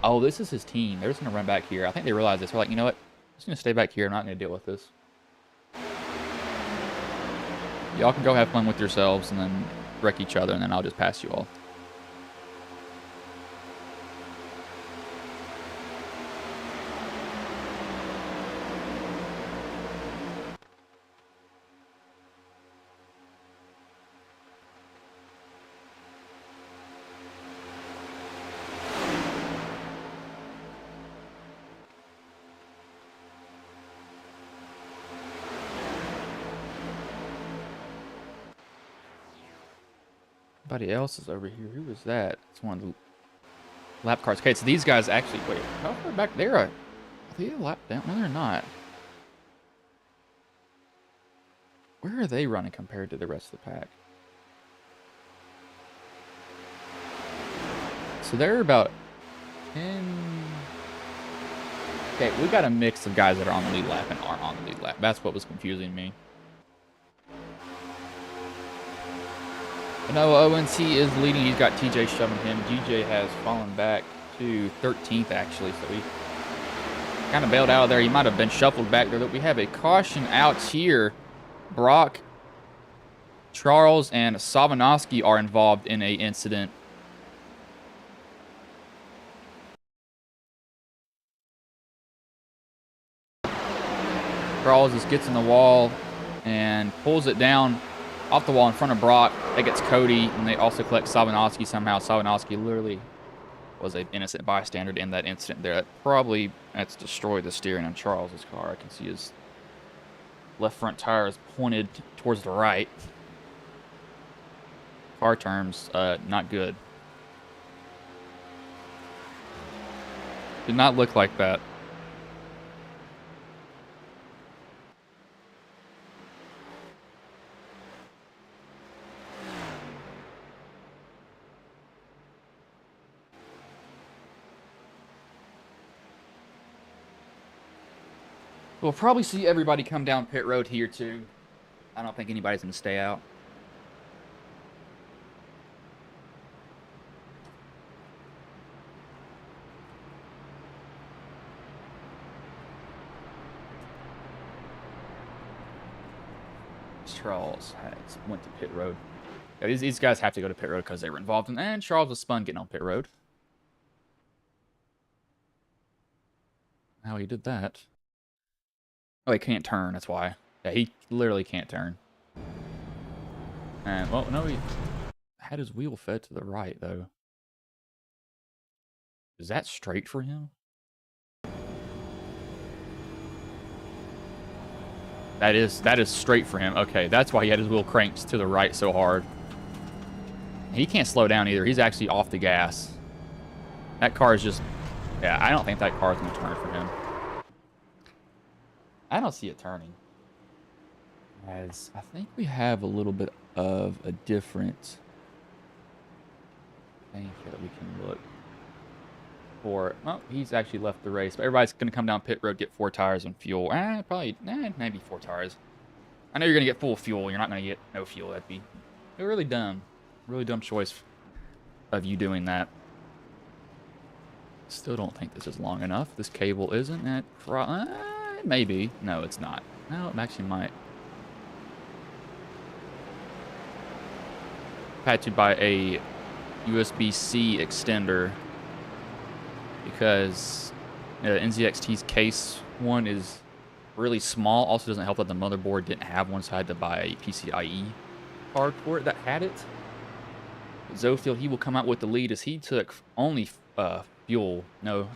Oh, this is his team. They're just going to run back here. I think they realize this. They're like, you know what? I'm just going to stay back here. I'm not going to deal with this. Y'all can go have fun with yourselves and then wreck each other, and then I'll just pass you all. Somebody else is over here. Who was that? It's one of the lap cars. Okay, so these guys actually... Wait, how far back there? Are they a lap down? No, they're not. Where are they running compared to the rest of the pack? So they're about 10... Okay, we got a mix of guys that are on the lead lap and aren't on the lead lap. That's what was confusing me. No, ONC is leading. He's got TJ shoving him. DJ has fallen back to 13th, actually. So he kind of bailed out of there. He might have been shuffled back there. But we have a caution out here. Brock, Charles, and Savanowski are involved in an incident. Charles just gets in the wall and pulls it down off the wall in front of Brock. That gets Cody, and they also collect Savanowski somehow. Savanowski literally was an innocent bystander in that incident there. That's destroyed the steering on Charles's car. I can see his left front tire is pointed towards the right. Car terms, not good. Did not look like that. We'll probably see everybody come down pit road here too. I don't think anybody's gonna stay out. Charles went to pit road. Yeah, these guys have to go to pit road because they were involved in, and Charles was spun getting on pit road. How he did that? Oh, he can't turn. That's why. Yeah, he literally can't turn. And well, no, he had his wheel fed to the right though. Is that straight for him? That is straight for him. Okay, that's why he had his wheel cranked to the right so hard. He can't slow down either. He's actually off the gas. That car is just... Yeah, I don't think that car is going to turn for him. I don't see it turning. As I think we have a little bit of a different thing here that we can look for. Well, he's actually left the race, but everybody's going to come down pit road, get 4 tires and fuel. Maybe 4 tires. I know you're going to get full fuel. You're not going to get no fuel. That'd be really dumb. Really dumb choice of you doing that. Still don't think this is long enough. This cable isn't. Maybe. No, it's not. No, it actually might. Had to buy a USB-C extender because NZXT's case one is really small. Also doesn't help that the motherboard didn't have one, so I had to buy a PCIe card for it that had it. Zofield, he will come out with the lead as he took only fuel, no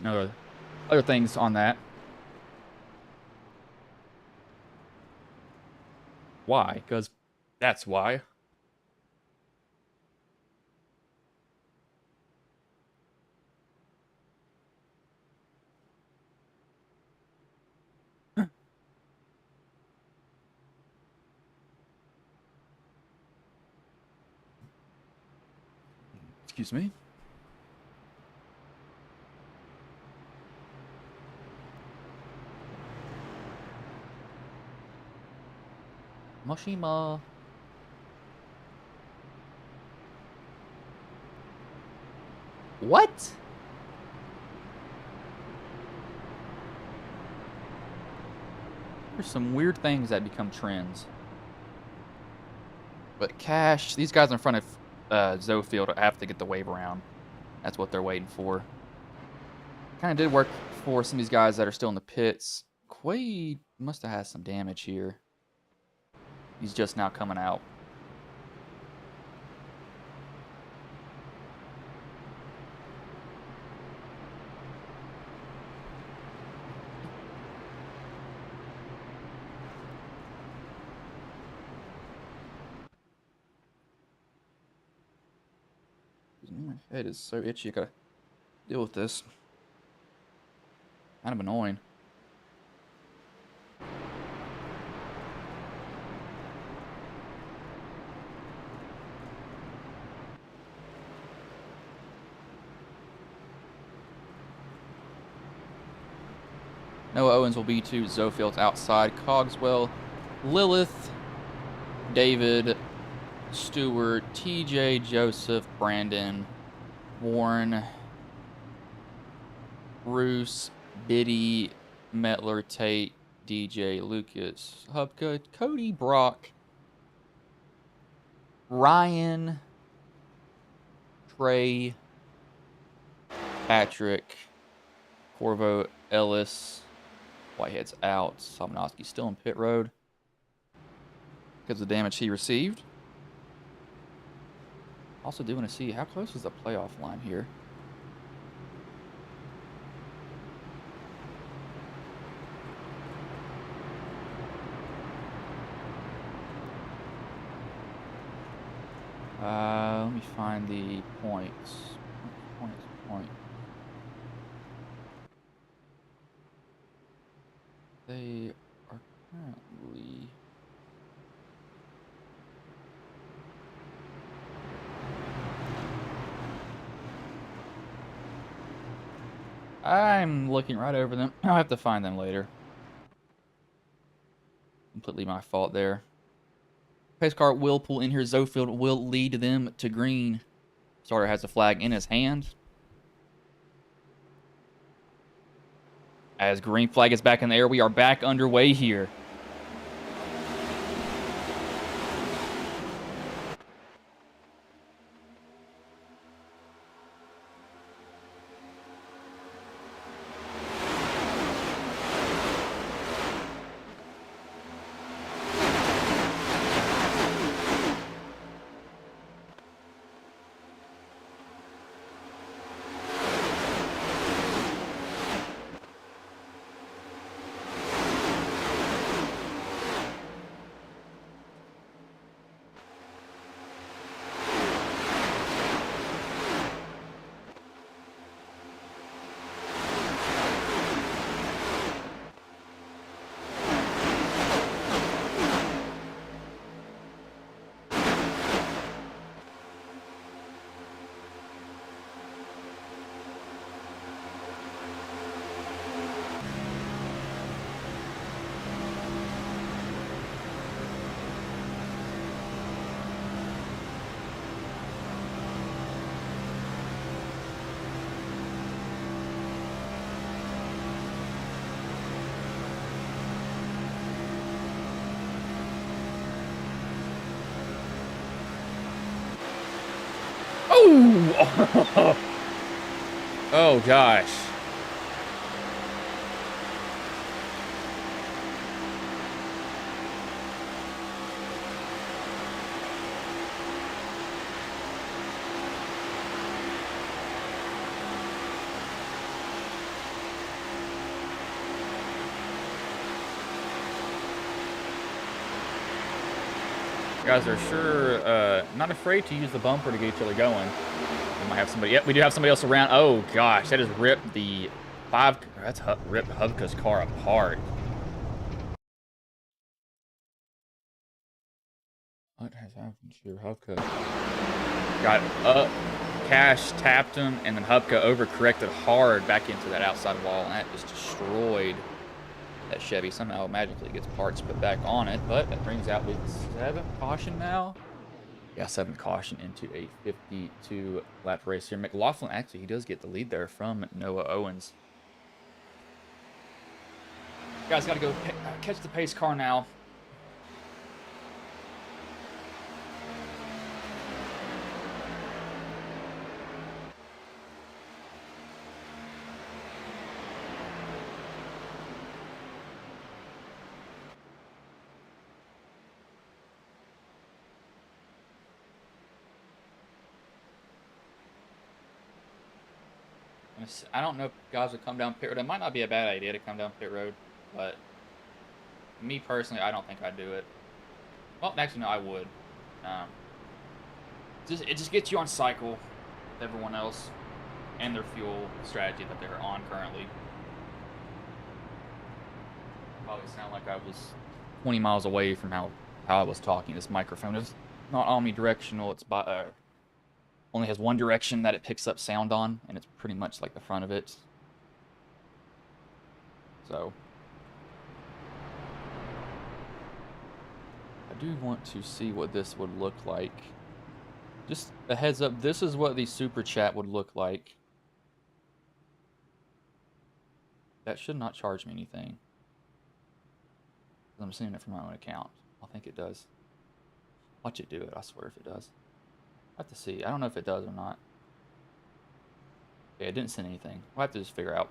other things on that. Why? Because that's why. Excuse me. Moshima. What? There's some weird things that become trends. But Cash, these guys in front of Zofield have to get the wave around. That's what they're waiting for. Kind of did work for some of these guys that are still in the pits. Quaid must have had some damage here. He's just now coming out. My head is so itchy, I gotta deal with this. Kind of annoying. Noah Owens will be to Zofield's outside. Cogswell, Lilith, David, Stewart, TJ, Joseph, Brandon, Warren, Bruce, Biddy, Metler, Tate, DJ, Lucas, Hubka, Cody, Brock, Ryan, Trey, Patrick, Corvo, Ellis, Whitehead's out, Somnowski still in pit road because of the damage he received. Also do want to see how close is the playoff line here. Let me find the points. Point. They are currently... I'm looking right over them. I'll have to find them later. Completely my fault there. Pace car will pull in here. Zofield will lead them to green. Starter has a flag in his hand. As green flag is back in the air, we are back underway here. Oh! Oh, gosh. You guys are sure not afraid to use the bumper to get each other going. We might have somebody. Yep, we do have somebody else around. Oh gosh, that has ripped the ripped Hubka's car apart. What has happened to Hubka? Got up, Cash tapped him, and then Hubka overcorrected hard back into that outside wall, and that just destroyed that Chevy. Somehow magically gets parts put back on it, but that brings out the 7th caution now. Yeah, 7th caution into a 52 lap race here. McLaughlin, actually, he does get the lead there from Noah Owens. Guys, got to go catch the pace car now. I don't know if guys will come down pit road. It might not be a bad idea to come down pit road, but me personally, I don't think I'd do it. Well, actually, no, I would. It just gets you on cycle with everyone else and their fuel strategy that they're on currently. Probably sound like I was 20 miles away from how I was talking. This microphone is not omnidirectional. It's only has one direction that it picks up sound on, and it's pretty much like the front of it. So I do want to see what this would look like. Just a heads up, this is what the super chat would look like. That should not charge me anything. I'm seeing it from my own account. I think it does. Watch it do it, I swear if it does. I have to see. I don't know if it does or not. Yeah, it didn't send anything. We'll have to just figure out.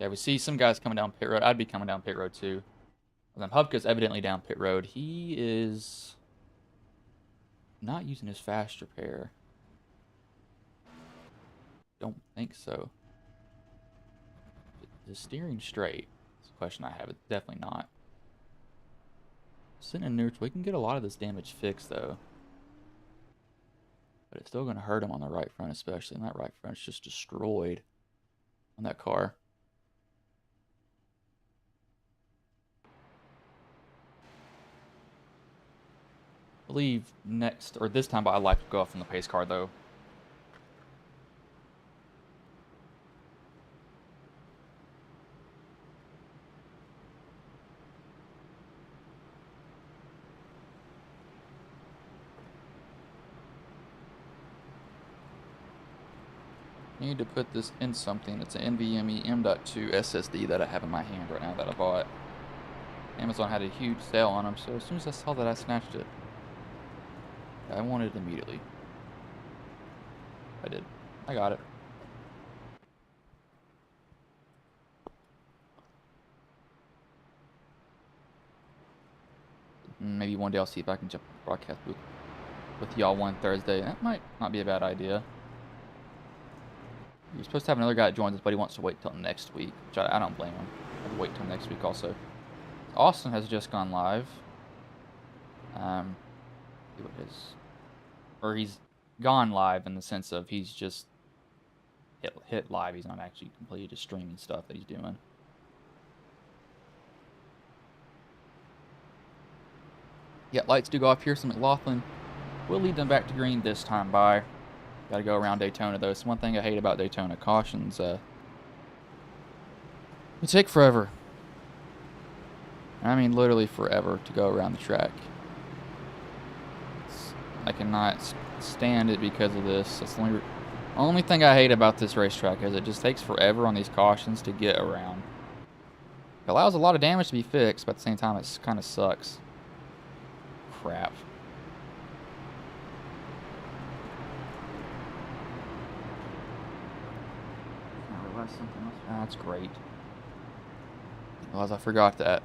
Yeah, we see some guys coming down pit road. I'd be coming down pit road too. Then Hubka's evidently down pit road. He is not using his fast repair. Don't think so. Is the steering straight? That's a question I have. It's definitely not. Sitting in neutral, we can get a lot of this damage fixed though. But it's still going to hurt him on the right front, especially. And that right front's just destroyed on that car. believe next, or this time, but I'd like to go off from the pace car, though. Need to put this in something. It's an NVMe M.2 SSD that I have in my hand right now that I bought. Amazon had a huge sale on them, so as soon as I saw that, I snatched it. I wanted it immediately. I did. I got it. Maybe one day I'll see if I can jump in the broadcast booth with y'all one Thursday. That might not be a bad idea. You're supposed to have another guy that joins us, but he wants to wait till next week, which I don't blame him. I'll wait till next week also. Austin has just gone live. See what his, or he's gone live in the sense of he's just hit live. He's not actually completely just streaming stuff that he's doing. Yeah, lights do go off here, so McLaughlin will lead them back to green this time by. Got to go around Daytona, though. It's one thing I hate about Daytona. Cautions, they take forever. I mean, literally forever to go around the track. I cannot stand it because of this. That's the only thing I hate about this racetrack is it just takes forever on these cautions to get around. It allows a lot of damage to be fixed, but at the same time, it kind of sucks. Crap. Something else. Oh, that's great. Realize I forgot that.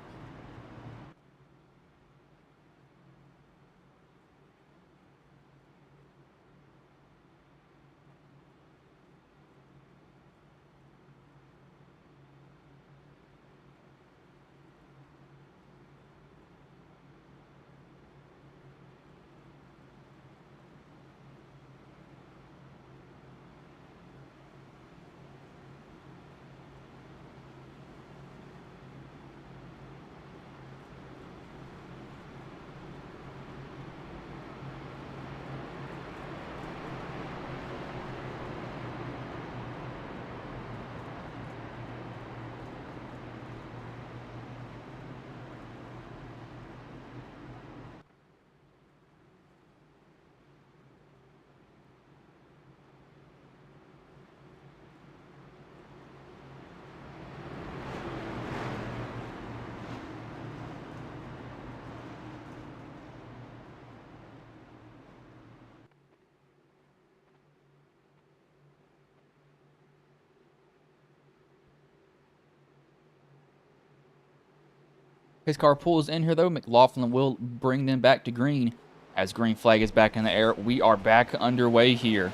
His car pulls in here, though. McLaughlin will bring them back to green. As green flag is back in the air, we are back underway here.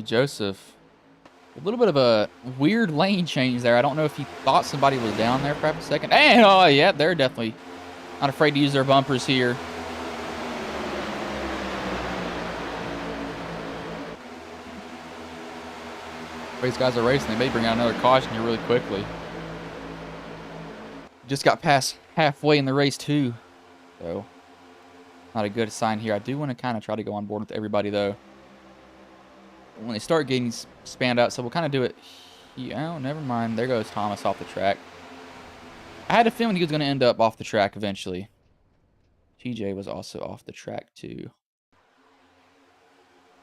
Joseph, a little bit of a weird lane change there. I don't know if he thought somebody was down there for a second. And, oh, yeah, they're definitely not afraid to use their bumpers here. These guys are racing. They may bring out another caution here really quickly. Just got past halfway in the race, too. So, not a good sign here. I do want to kind of try to go on board with everybody, though. When they start getting spanned out, so we'll kind of do it. Oh, never mind. There goes Thomas off the track. I had a feeling he was going to end up off the track eventually. TJ was also off the track too.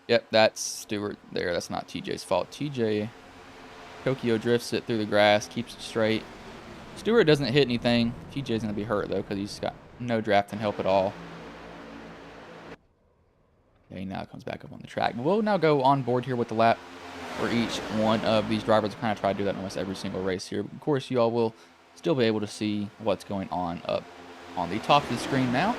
Yep, that's Stewart there. That's not TJ's fault. TJ, Tokyo drifts it through the grass, keeps it straight. Stewart doesn't hit anything. TJ's going to be hurt though because he's got No drafting help at all. Okay, now it comes back up on the track. We'll now go on board here with the lap for each one of these drivers. We'll kind of try to do that in almost every single race here. Of course, you all will still be able to see what's going on up on the top of the screen now.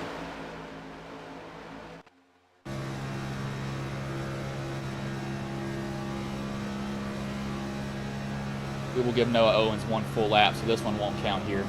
We will give Noah Owens one full lap, so this one won't count here.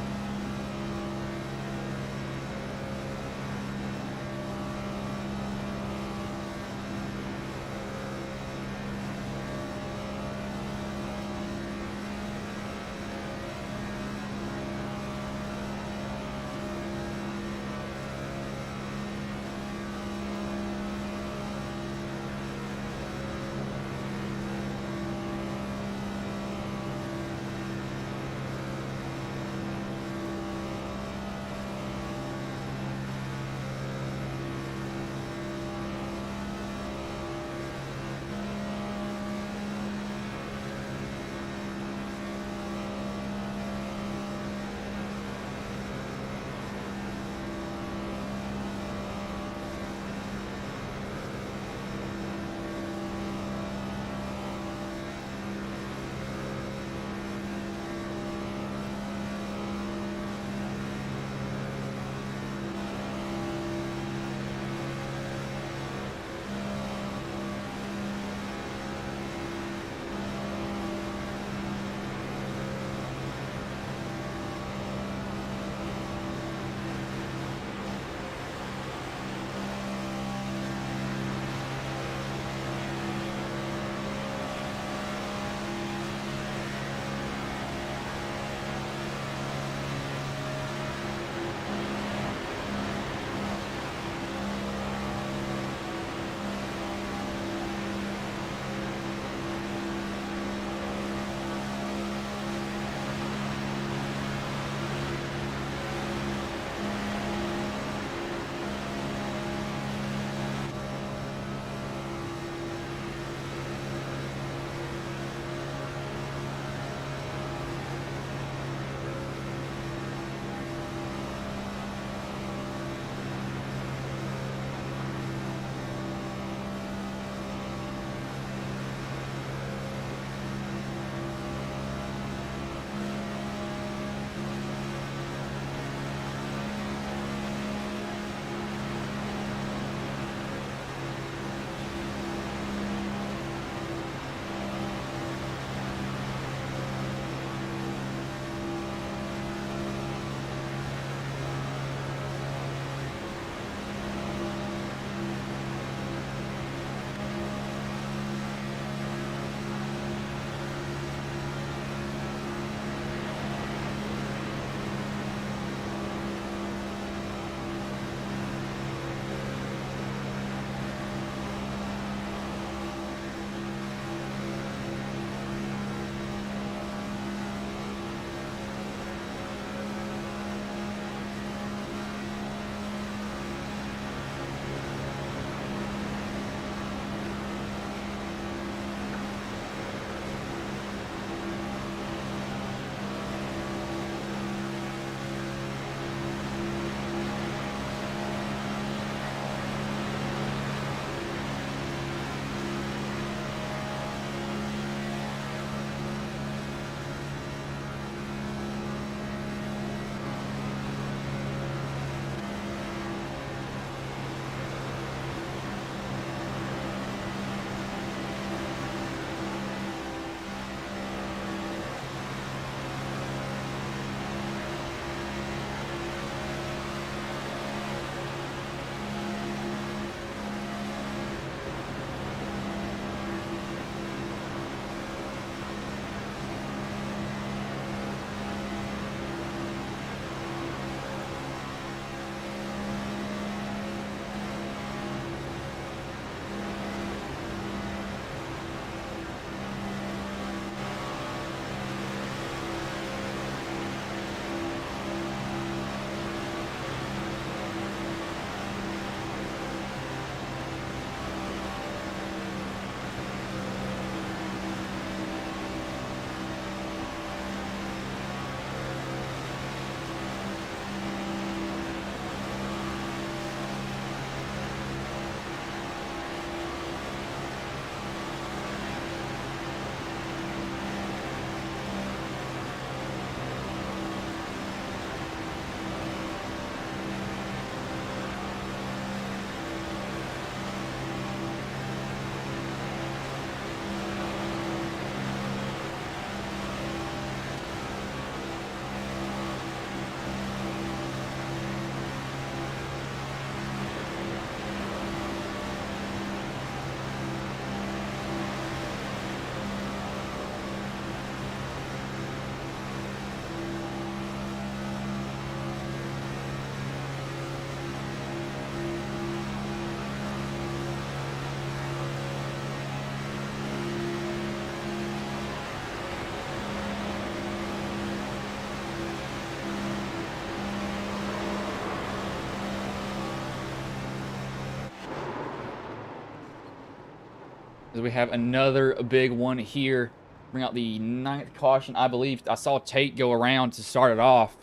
As we have another big one here. Bring out the 9th caution, I believe. I saw Tate go around to start it off.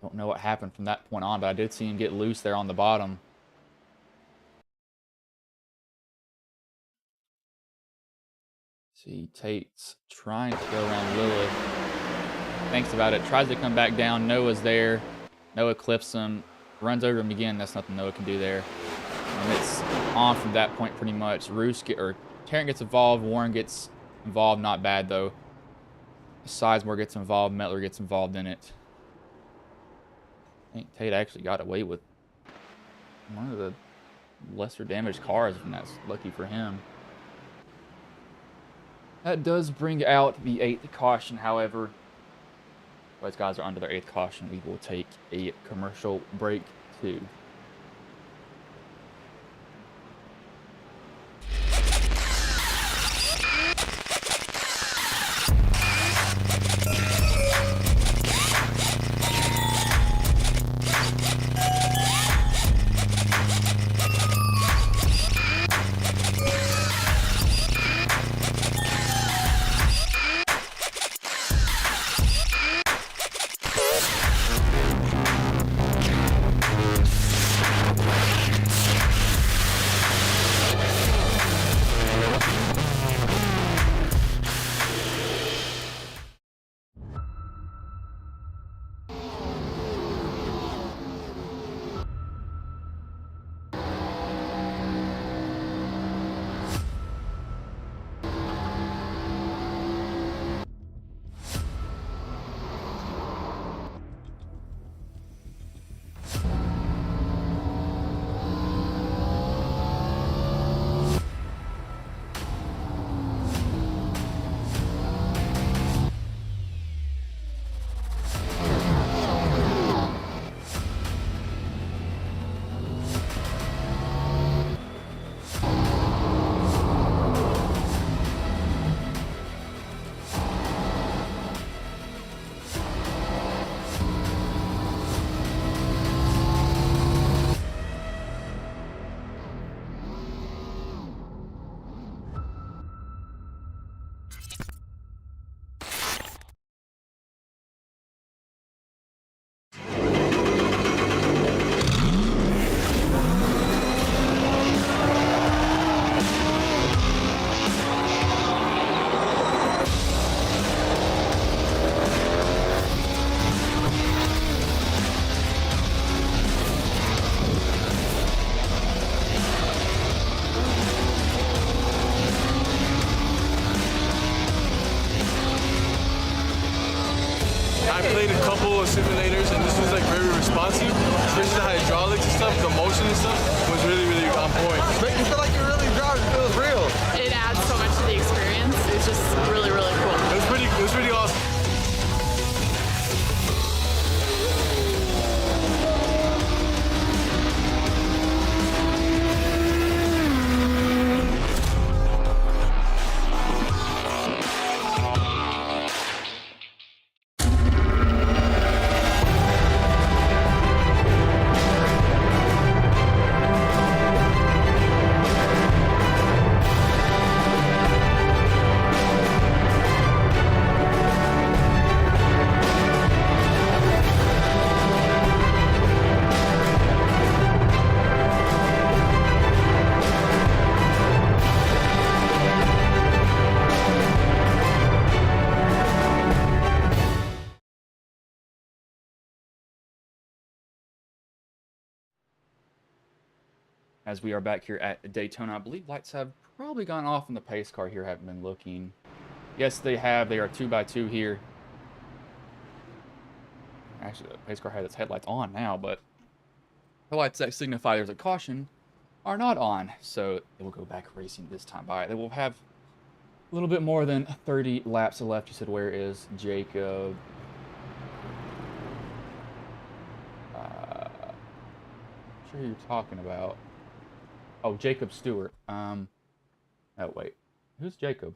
Don't know what happened from that point on, but I did see him get loose there on the bottom. See, Tate's trying to go around Lilith. Thinks about it, tries to come back down. Noah's there. Noah clips him, runs over him again. That's nothing Noah can do there. And it's on from that point pretty much. Tarrant gets involved. Warren gets involved. Not bad, though. Sizemore gets involved. Metler gets involved in it. I think Tate actually got away with one of the lesser damaged cars, and that's lucky for him. That does bring out the 8th caution, however. Those guys are under their 8th caution. We will take a commercial break, too. I played a couple of simulators and this was like very responsive, especially the hydraulics and stuff, the motion and stuff was really, really on point. Make you feel like you're really driving, it feels real. It adds so much to the experience. It's just really, really cool. It was pretty awesome. As we are back here at Daytona, I believe lights have probably gone off in the pace car here. Haven't been looking. Yes, they have. They are 2x2 here. Actually, the pace car has its headlights on now, but the lights that signify there's a caution are not on. So it will go back racing this time by. They will have a little bit more than 30 laps left. You said, where is Jacob? Sure who you're talking about. Oh, Jacob Stewart. Oh, wait. Who's Jacob?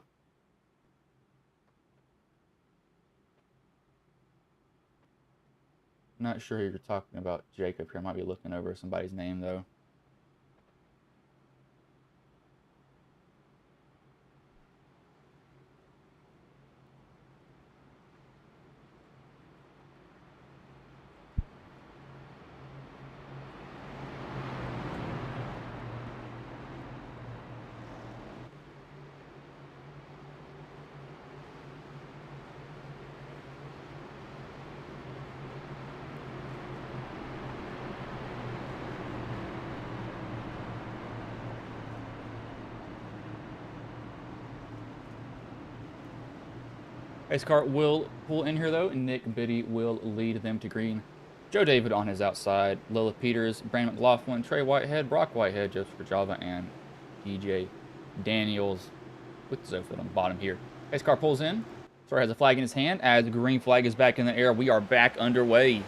I'm not sure who you're talking about, Jacob here. I might be looking over somebody's name, though. Race car will pull in here, though, and Nick Biddy will lead them to green. Joe David on his outside, Lilith Peters, Brandon McLaughlin, Trey Whitehead, Brock Whitehead, Joseph Java, and DJ Daniels with Zofield on the bottom here. Race car pulls in. Sawyer has a flag in his hand. As the green flag is back in the air, we are back underway.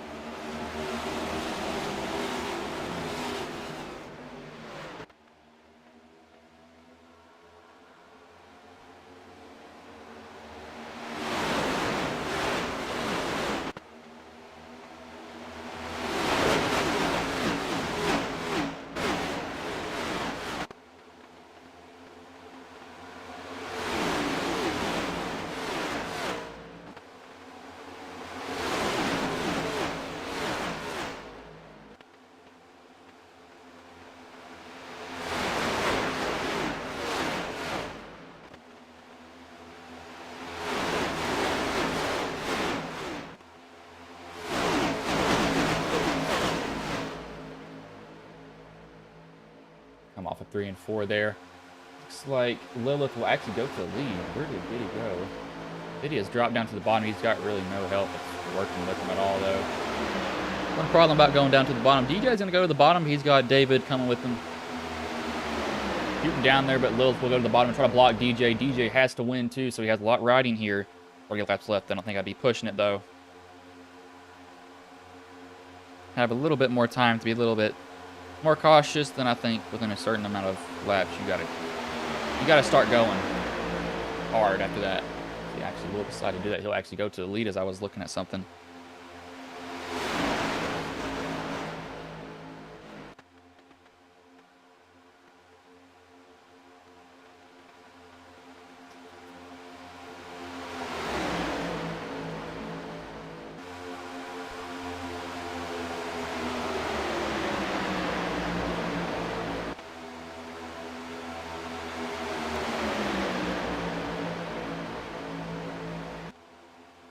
Come off of 3 and 4 there. Looks like Lilith will actually go to the lead. Where did Biddy go? Biddy has dropped down to the bottom. He's got really no help working with him at all, though. One problem about going down to the bottom. DJ's going to go to the bottom. He's got David coming with him. Shooting down there, but Lilith will go to the bottom and try to block DJ. DJ has to win, too, so he has a lot riding here. 40 laps left. I don't think I'd be pushing it, though. Have a little bit more time to be a little bit more cautious than I think within a certain amount of laps. You gotta start going hard after that. He actually will decide to do that. He'll actually go to the lead as I was looking at something.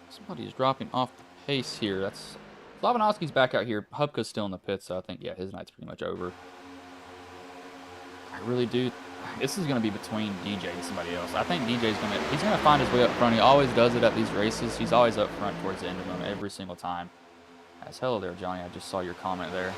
Somebody's dropping off the pace here. That's Slavanovsky's back out here. Hubka's still in the pits, so I think, yeah, his night's pretty much over. I really do. This is going to be between DJ and somebody else. I think DJ's he's going to find his way up front. He always does it at these races. He's always up front towards the end of them every single time. As hello there, Johnny. I just saw your comment there.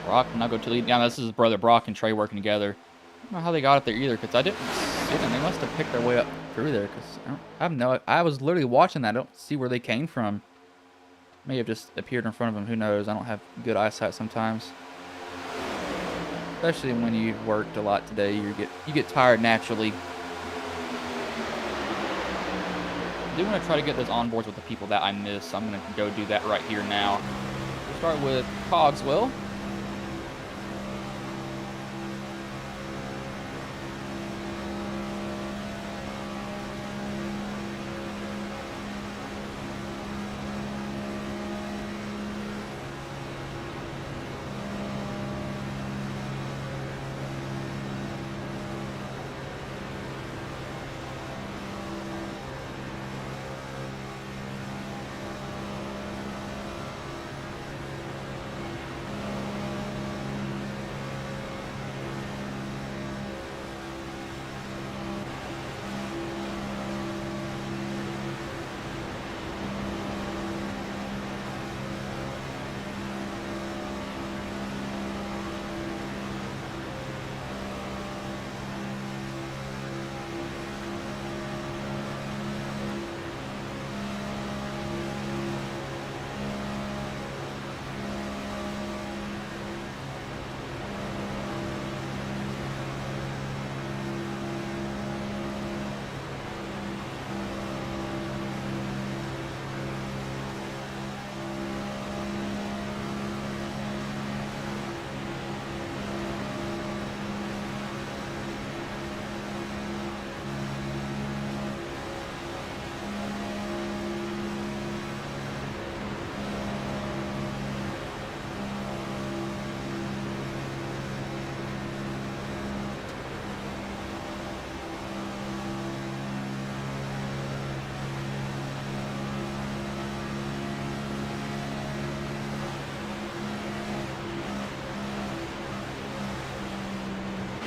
Brock will now go to the lead. Yeah, this is his brother Brock and Trey working together. I don't know how they got up there either, because I didn't see them. They must have picked their way up through there, because I was literally watching that. I don't see where they came from. May have just appeared in front of them. Who knows? I don't have good eyesight sometimes. Especially when you've worked a lot today. You get tired naturally. I do want to try to get those onboards with the people that I missed. So I'm going to go do that right here now. We'll start with Cogswell.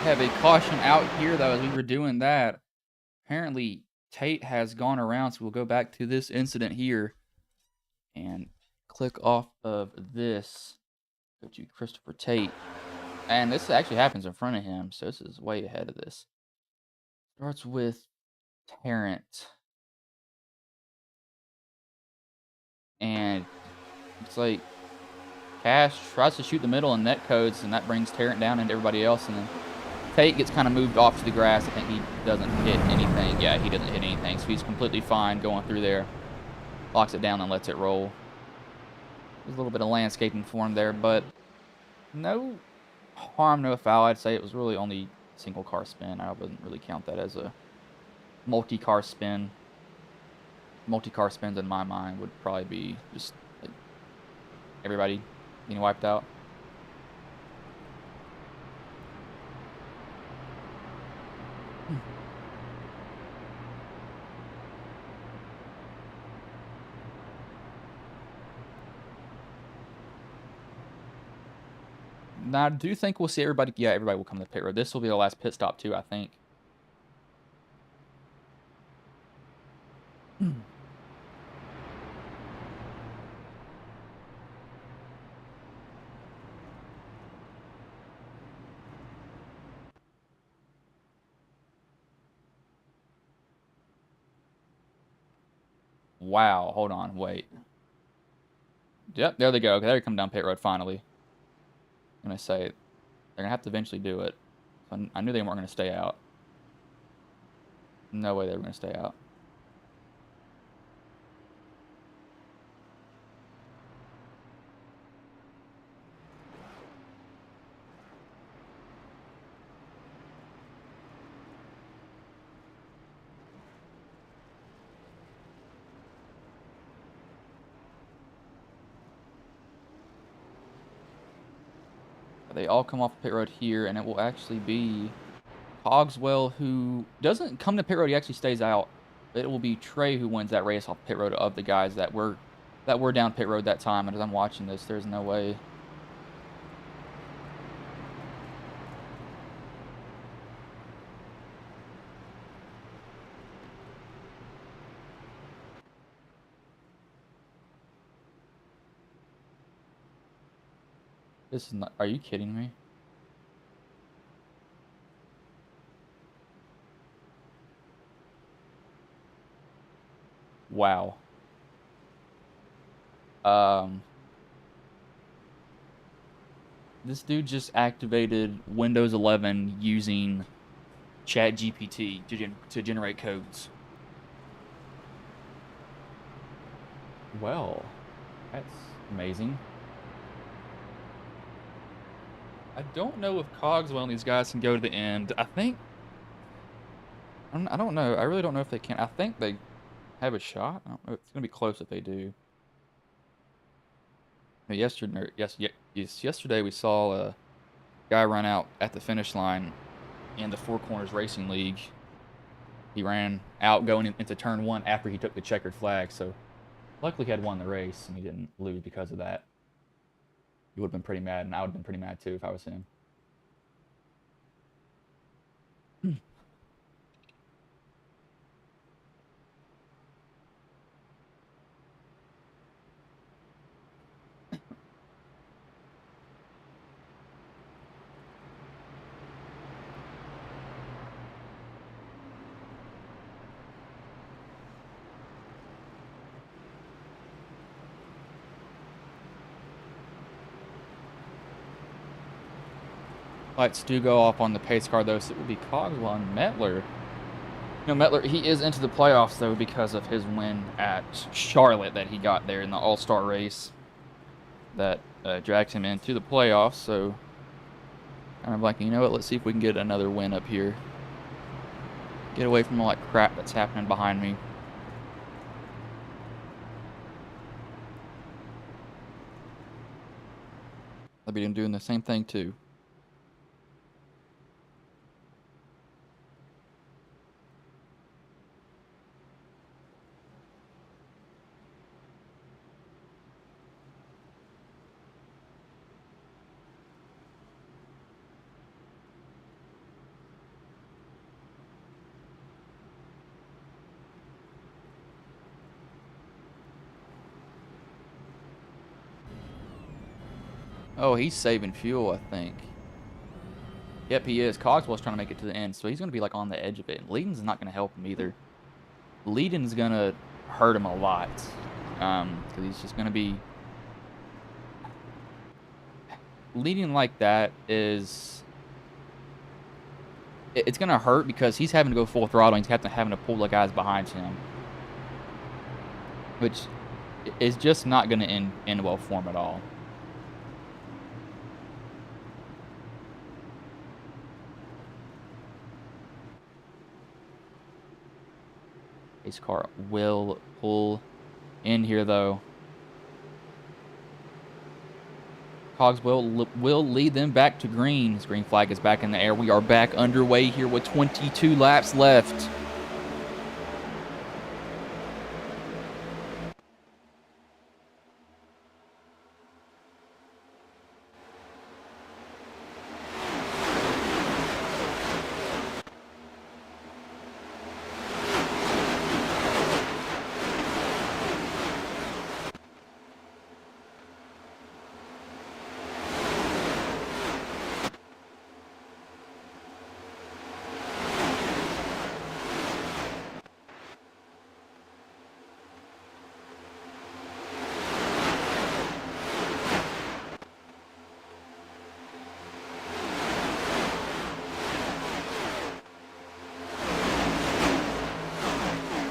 have a caution out here, though, as we were doing that. Apparently, Tate has gone around, so we'll go back to this incident here and click off of this. Go to Christopher Tate. And this actually happens in front of him, so this is way ahead of this. Starts with Tarrant. And it's like Cash tries to shoot the middle and net codes, and that brings Tarrant down into everybody else. And then Tate gets kind of moved off to the grass. I think he doesn't hit anything. Yeah, he doesn't hit anything, so he's completely fine going through there. Locks it down and lets it roll. There's a little bit of landscaping for him there, but no harm, no foul. I'd say it was really only single car spin. I wouldn't really count that as a multi-car spin. Multi-car spins in my mind would probably be just like everybody getting wiped out. Now, I do think we'll see everybody. Yeah, everybody will come to the pit road. This will be the last pit stop, too, I think. Wow, hold on, wait. Yep, there they go. Okay, they come down pit road finally. I'm going to say they're going to have to eventually do it. So I knew they weren't going to stay out. No way they were going to stay out. They all come off pit road here, and it will actually be Cogswell, who doesn't come to pit road. He actually stays out. It will be Trey who wins that race off pit road of the guys that were down pit road that time. And as I'm watching this, there's no way. This is not. Are you kidding me? Wow. This dude just activated Windows 11 using ChatGPT to generate codes. Well, that's amazing. I don't know if Cogswell and these guys can go to the end. I don't know. I really don't know if they can. I think they have a shot. I don't know. It's going to be close if they do. Yesterday we saw a guy run out at the finish line in the Four Corners Racing League. He ran out going into turn 1 after he took the checkered flag, so luckily he had won the race and he didn't lose because of that. He would have been pretty mad, and I would have been pretty mad too if I was him. Lights do go off on the pace car, though, so it will be Cogswell and Mettler. You know, Mettler, he is into the playoffs, though, because of his win at Charlotte that he got there in the All-Star race. That dragged him into the playoffs, so kind of like, you know what, let's see if we can get another win up here. Get away from all that crap that's happening behind me. I'll be doing the same thing, too. Oh, he's saving fuel, I think. Yep, he is. Cogswell's trying to make it to the end, so he's going to be like on the edge of it. And Leadon's not going to help him either. Leadon's going to hurt him a lot. Because he's just going to be... Leading like that is... It's going to hurt because he's having to go full throttle and he's having to pull the guys behind him. Which is just not going to end well for him at all. His car will pull in here, though. Cogs will lead them back to green. His green flag is back in the air. We are back underway here with 22 laps left.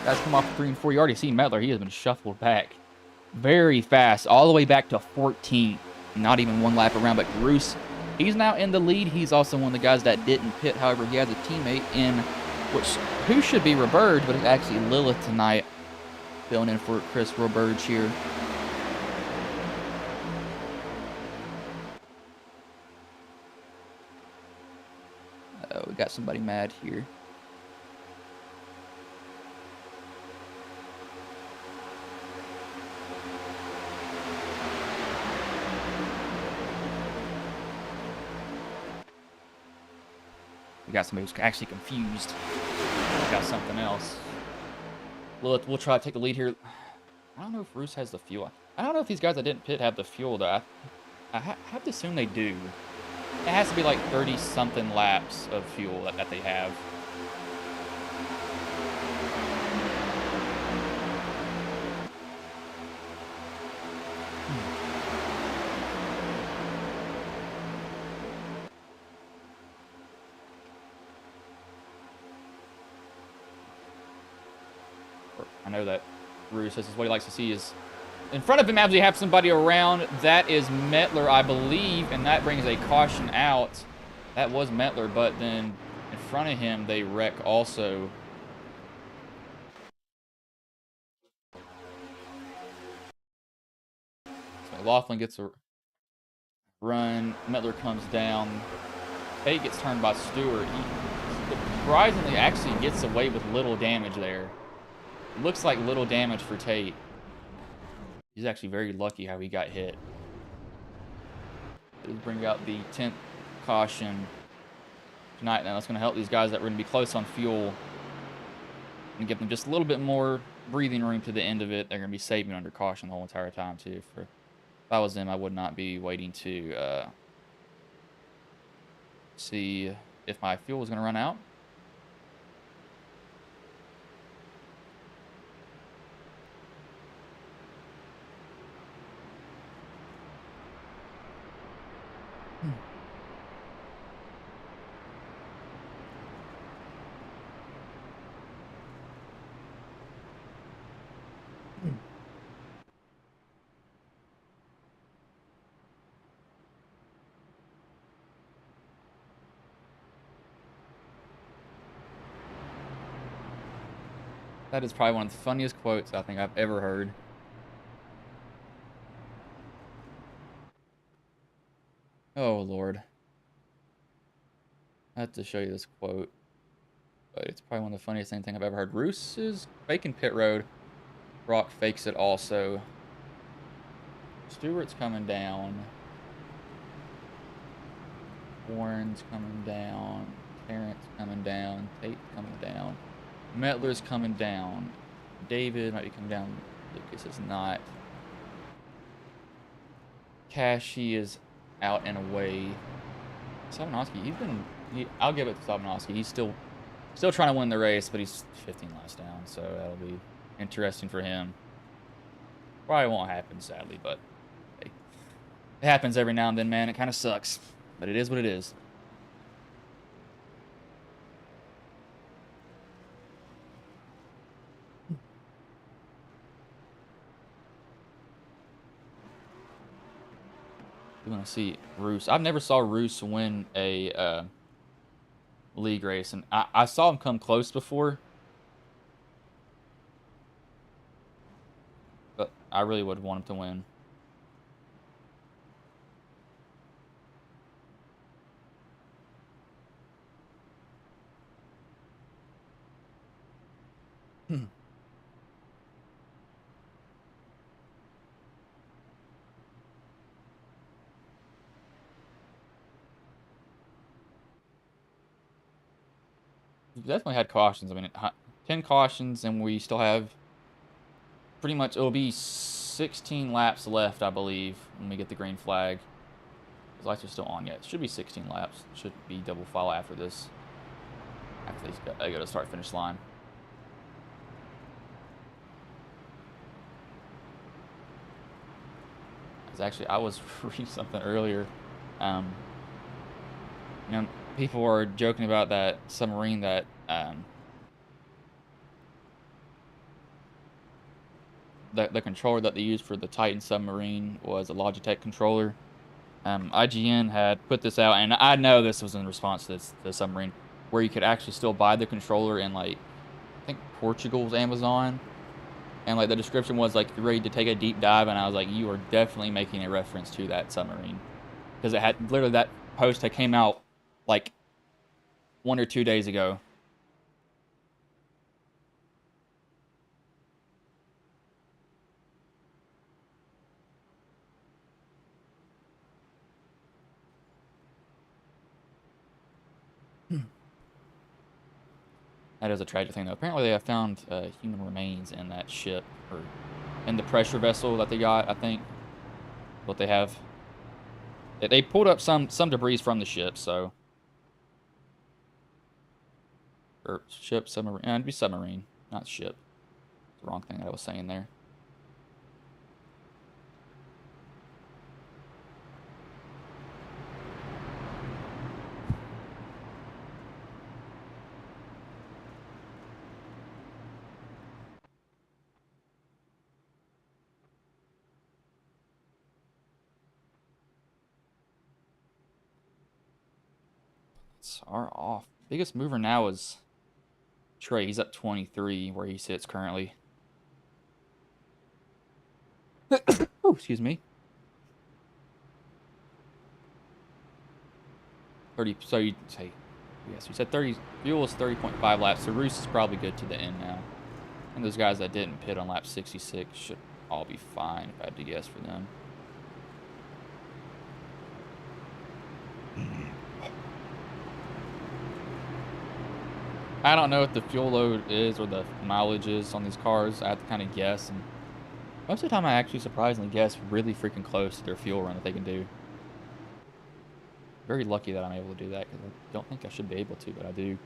Guys come off 3 and 4. You already seen Metler. He has been shuffled back very fast, all the way back to 14. Not even one lap around, but Bruce, he's now in the lead. He's also one of the guys that didn't pit. However, he has a teammate in, who should be Roberge, but it's actually Lilith tonight, filling in for Chris Roberge here. We got somebody mad here. We got somebody who's actually confused. We got something else. Lilith, we'll try to take the lead here. I don't know if Bruce has the fuel. I don't know if these guys that didn't pit have the fuel, though. I have to assume they do. It has to be like 30-something laps of fuel that they have. I know that Bruce, this is what he likes to see, is in front of him as we have somebody around. That is Metler, I believe, and that brings a caution out. That was Metler, but then in front of him, they wreck also. So Laughlin gets a run. Metler comes down. Tate gets turned by Stewart. He surprisingly actually gets away with little damage there. Looks like little damage for Tate. He's actually very lucky how he got hit. Let's bring out the 10th caution tonight. Now that's going to help these guys that were going to be close on fuel and give them just a little bit more breathing room to the end of it. They're going to be saving under caution the whole entire time too. If I was them, I would not be waiting to see if my fuel was going to run out. That is probably one of the funniest quotes I think I've ever heard. Oh, Lord. I have to show you this quote. But it's probably one of the funniest thing I've ever heard. Roos is faking pit road. Brock fakes it also. Stewart's coming down. Warren's coming down. Terrence coming down. Tate coming down. Metler's coming down. David might be coming down. Lucas is not. Cashy is out and away. Sabanowski, I'll give it to Sabanowski. He's still trying to win the race, but he's 15 laps down, so that'll be interesting for him. Probably won't happen, sadly, but hey, it happens every now and then, man. It kind of sucks, but it is what it is. We want to see Roos. I've never saw Roos win a league race, and I saw him come close before, but I really would want him to win. We've definitely had cautions. I mean, 10 cautions, and we still have pretty much, it'll be 16 laps left, I believe, when we get the green flag. The lights are still on yet. It should be 16 laps. Should be double file after this. After they go to start finish line. I was reading something earlier. You know, people were joking about that submarine that the controller that they used for the Titan submarine was a Logitech controller. IGN had put this out, and I know this was in response to the submarine, where you could actually still buy the controller in, like, I think Portugal's Amazon. And, like, the description was, like, ready to take a deep dive, and I was like, you are definitely making a reference to that submarine. Because it had, literally, that post that came out, like, 1 or 2 days ago. That is a tragic thing, though. Apparently, they have found human remains in that ship, or in the pressure vessel that they got, I think. What they have. They pulled up some debris from the ship, so. Or ship, submarine. It'd be submarine, not ship. It's the wrong thing that I was saying there. Are off. Biggest mover now is Trey. He's up 23 where he sits currently. Oh, excuse me. 30. So you say, yes, you said 30. Fuel is 30.5 laps. So Roos is probably good to the end now. And those guys that didn't pit on lap 66 should all be fine, if I had to guess for them. I don't know what the fuel load is or the mileage is on these cars. I have to kind of guess, and most of the time I actually surprisingly guess really freaking close to their fuel run that they can do. Very lucky that I'm able to do that, because I don't think I should be able to, but I do.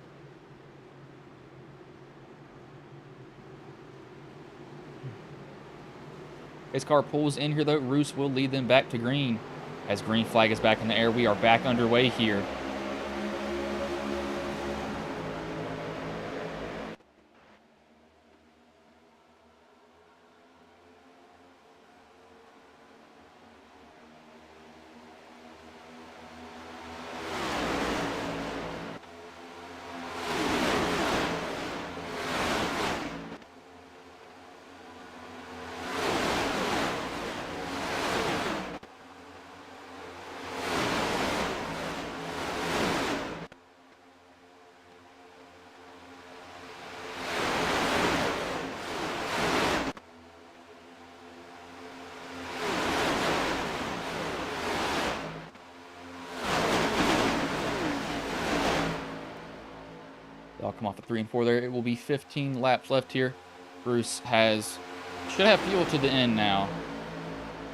His car pulls in here though. Roos will lead them back to green. As green flag is back in the air, we are back underway here. I'll come off at 3 and 4 there. It will be 15 laps left here. Roos should have fuel to the end now.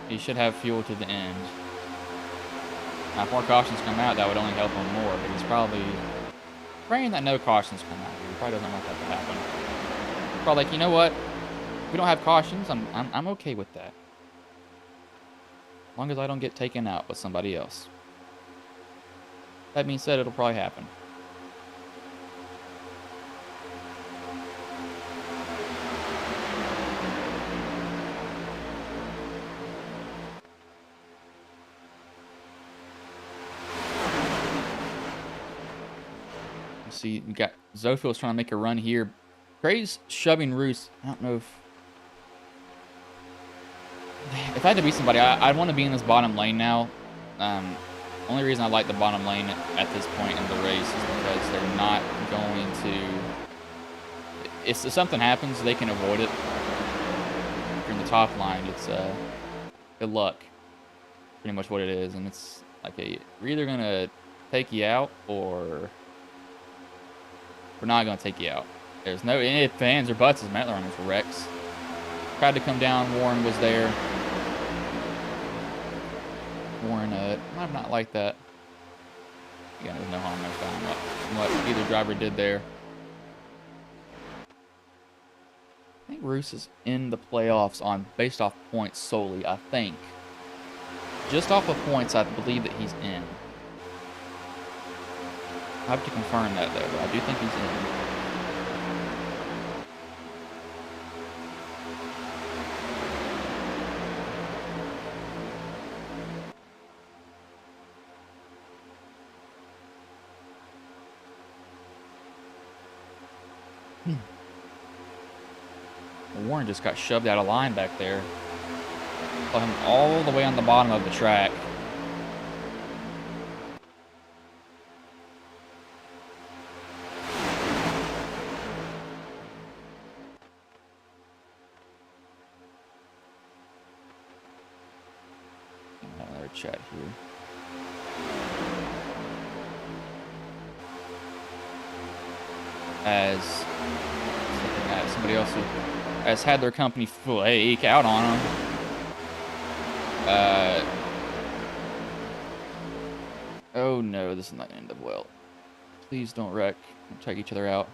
He should have fuel to the end. Now, if more cautions come out, that would only help him more, but he's probably praying that no cautions come out. He probably doesn't want that to happen. Probably like, you know what? If we don't have cautions, I'm okay with that. As long as I don't get taken out with somebody else. That being said, it'll probably happen. See, we got Zofield's trying to make a run here. Trey's shoving Roos. I don't know if I had to beat somebody, I'd want to be in this bottom lane now. Only reason I like the bottom lane at this point in the race is because they're not going to. If something happens, they can avoid it. If you're in the top line, it's good luck. Pretty much what it is, and it's like we're either gonna take you out or we're not going to take you out. There's no ifs, ands, or buts as Matt running for Rex. Tried to come down. Warren was there. Warren might not like that. Yeah, there's no harm, no foul. What either driver did there. I think Roos is in the playoffs based off points solely, I think. Just off of points, I believe that he's in. I have to confirm that, though, but I do think he's in. Warren just got shoved out of line back there. Saw him all the way on the bottom of the track. Another chat here. As looking at somebody else who has had their company flake out on them. Oh no, this is not going to end up well. Please don't wreck and take each other out.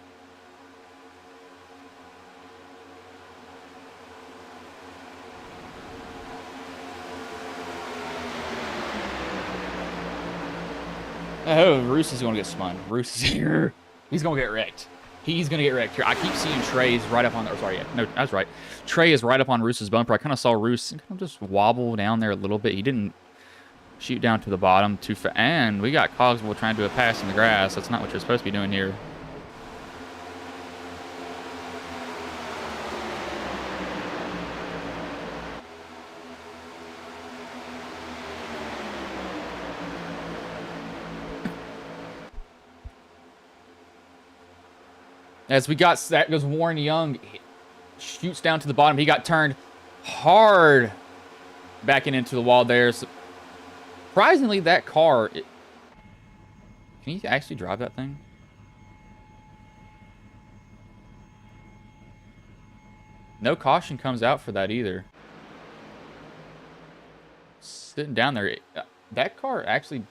Oh, Roos is going to get spun. Roos is here. He's going to get wrecked. He's going to get wrecked here. I keep seeing Trey's right up on... Oh, sorry, yeah. No, that's right. Trey is right up on Roos's bumper. I kind of saw Roos kind of just wobble down there a little bit. He didn't shoot down to the bottom too fast. And we got Cogswell trying to do a pass in the grass. That's not what you're supposed to be doing here. As we got, that goes Warren Young, shoots down to the bottom. He got turned hard backing into the wall there. Surprisingly, that car, can you actually drive that thing? No caution comes out for that either. Sitting down there, that car actually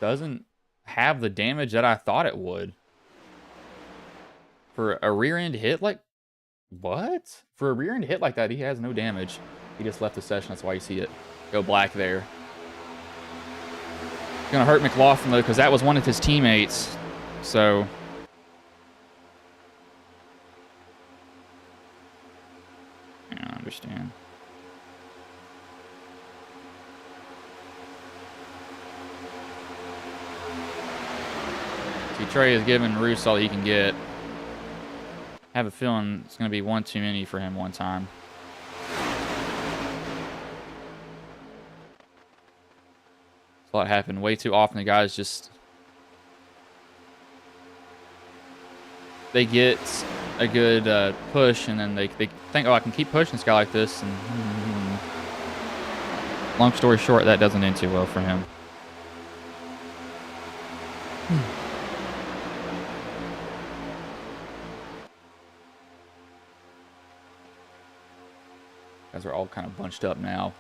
doesn't have the damage that I thought it would. For a rear end hit, like, what? For a rear end hit like that, he has no damage. He just left the session. That's why you see it go black there. Gonna hurt McLaughlin though, because that was one of his teammates. So yeah, I understand. See, Trey is giving Roos all he can get. I have a feeling it's going to be one too many for him one time. A lot happened way too often. The guys just... They get a good push, and then they think, oh, I can keep pushing this guy like this. And long story short, that doesn't end too well for him. Guys are all kind of bunched up now.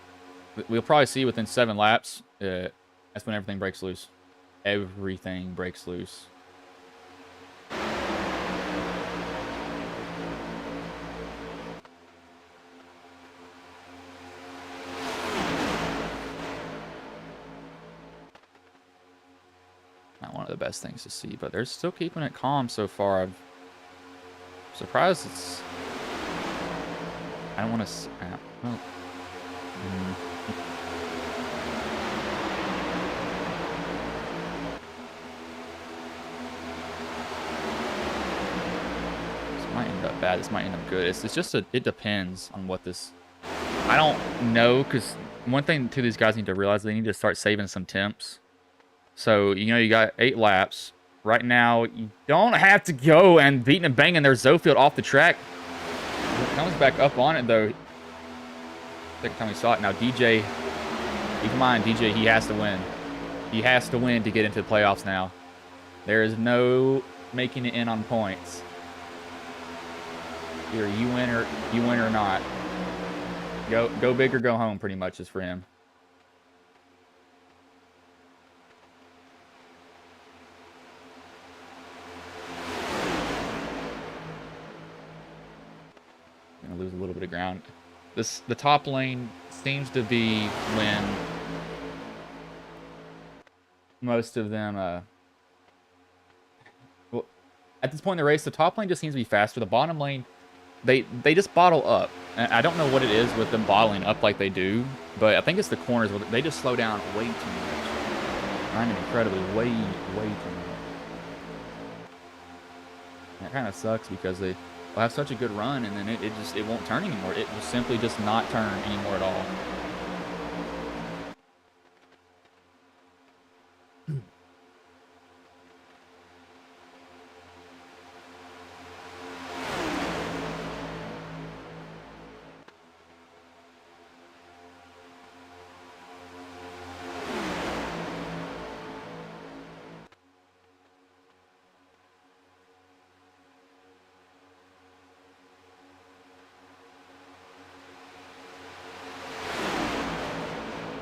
We'll probably see within 7 laps That's when everything breaks loose. Everything breaks loose. Not one of the best things to see, but they're still keeping it calm so far. I'm surprised it's... I don't want to... well, This might end up bad. This might end up good. It's just it depends on what this... I don't know, because one thing too these guys need to realize, they need to start saving some temps. So, you know, you got 8 laps. Right now, you don't have to go and beating and banging their Zofield off the track. It comes back up on it, though. Second time we saw it. Now, DJ, keep in mind, DJ, he has to win. He has to win to get into the playoffs now. There is no making it in on points. Either you win or not. Go big or go home, pretty much, is for him. Gonna lose a little bit of ground. The top lane seems to be when most of them well, at this point in the race, the top lane just seems to be faster. The bottom lane, they just bottle up. And I don't know what it is with them bottling up like they do, but I think it's the corners where they just slow down way too much. I mean, incredibly way too much. That kind of sucks because they will have such a good run, and then it won't turn anymore. It will simply just not turn anymore at all.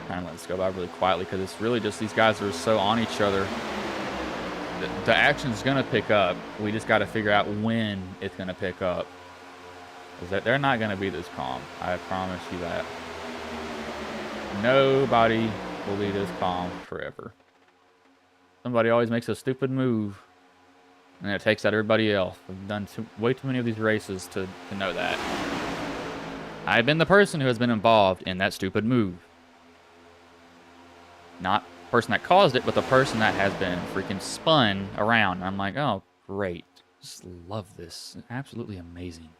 Kind of let this go by really quietly because it's really just these guys are so on each other. The action's gonna pick up. We just got to figure out when it's gonna pick up. Because they're not gonna be this calm. I promise you that. Nobody will be this calm forever. Somebody always makes a stupid move, and it takes out everybody else. I've done way too many of these races to know that. I've been the person who has been involved in that stupid move. Not the person that caused it, but the person that has been freaking spun around. And I'm like, oh, great. Just love this. Absolutely amazing.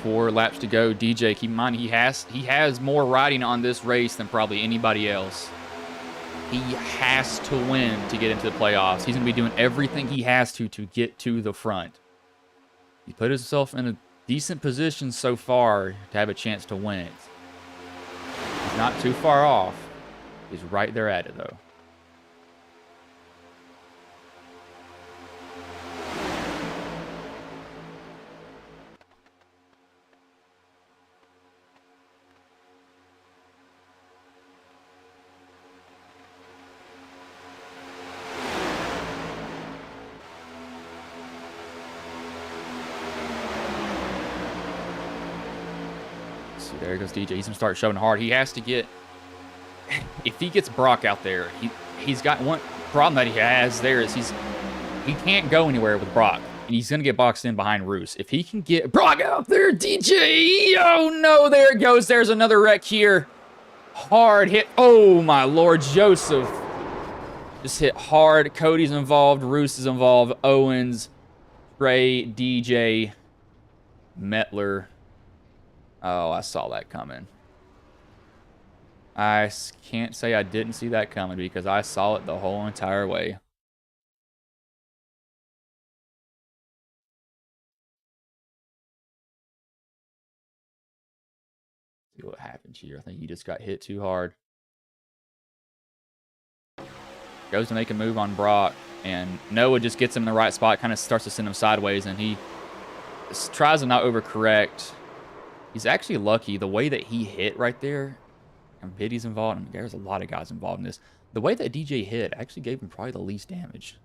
Four laps to go. DJ, keep in mind, he has more riding on this race than probably anybody else. He has to win to get into the playoffs. He's going to be doing everything he has to get to the front. He put himself in a decent position so far to have a chance to win it. He's not too far off. He's right there at it, though. There goes DJ. He's going to start showing hard. He has to get... If he gets Brock out there, he's got one problem that he has there is he can't go anywhere with Brock. And he's going to get boxed in behind Roos. If he can get Brock out there, DJ... Oh, no, there it goes. There's another wreck here. Hard hit. Oh, my Lord, Joseph. Just hit hard. Cody's involved. Roos is involved. Owens, Trey, DJ, Metler... Oh, I saw that coming. I can't say I didn't see that coming because I saw it the whole entire way. See what happens here. I think he just got hit too hard. Goes to make a move on Brock, and Noah just gets him in the right spot, kind of starts to send him sideways, and he tries to not overcorrect. He's actually lucky. The way that he hit right there, and Biddy's involved, and there's a lot of guys involved in this. The way that DJ hit actually gave him probably the least damage.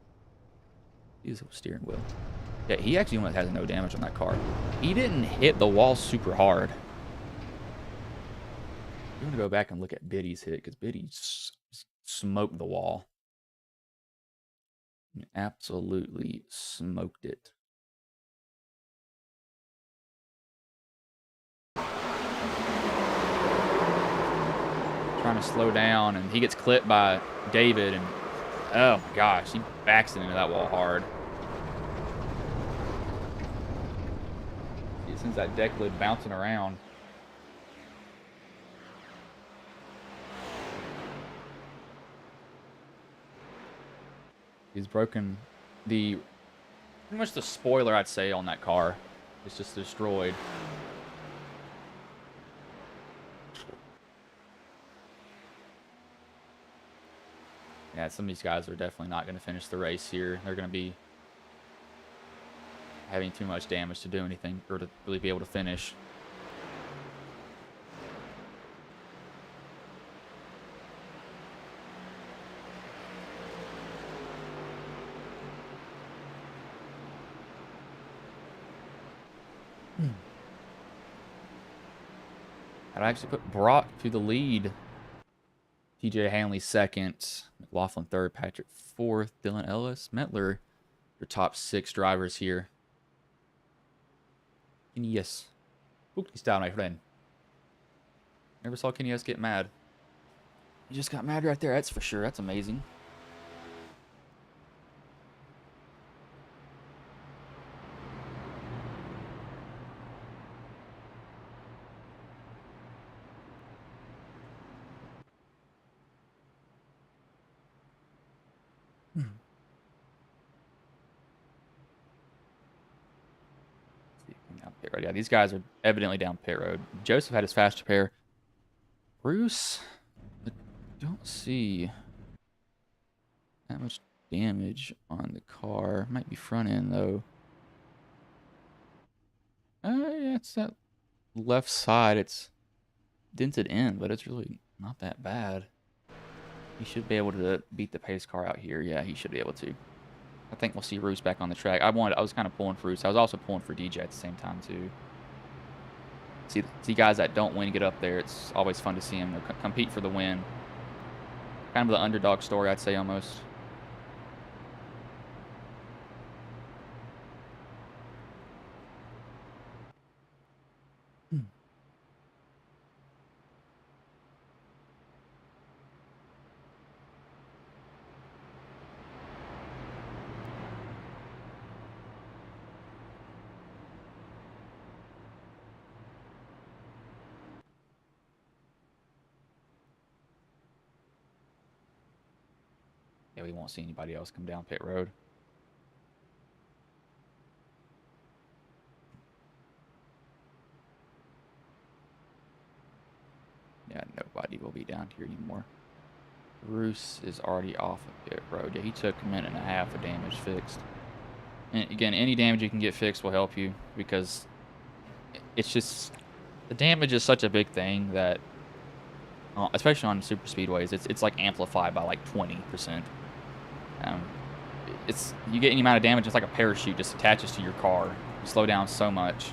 Use a steering wheel. Yeah, he actually almost has no damage on that car. He didn't hit the wall super hard. I'm going to go back and look at Biddy's hit, because Biddy smoked the wall. Absolutely smoked it. Trying to slow down, and he gets clipped by David, and oh my gosh, he backs it into that wall hard. He sends that deck lid bouncing around. He's broken pretty much the spoiler, I'd say, on that car. It's just destroyed. Yeah, some of these guys are definitely not going to finish the race here. They're going to be having too much damage to do anything, or to really be able to finish. I'd actually put Brock to the lead. TJ Hanley second, McLaughlin third, Patrick fourth, Dylan Ellis, Metler, your top 6 drivers here. Kenny Yes. Spooky style, my friend. Never saw Kenny Yes get mad. He just got mad right there, that's for sure. That's amazing. Pit road. Yeah, these guys are evidently down pit road. Joseph had his faster pair. Bruce, I don't see that much damage on the car. Might be front end though. Yeah, it's that left side. It's dented in, but it's really not that bad. He should be able to beat the pace car out here. Yeah, he should be able to. I think we'll see Roos back on the track. I was kind of pulling for Roos. I was also pulling for DJ at the same time too. See guys that don't win get up there. It's always fun to see them compete for the win. Kind of the underdog story, I'd say, almost. Yeah, we won't see anybody else come down pit road. Yeah, nobody will be down here anymore. Roos is already off of pit road. Yeah, he took a minute and a half of damage fixed. And again, any damage you can get fixed will help you, because it's just, the damage is such a big thing that, especially on super speedways, it's like amplified by like 20%. You get any amount of damage, it's like a parachute just attaches to your car. You slow down so much.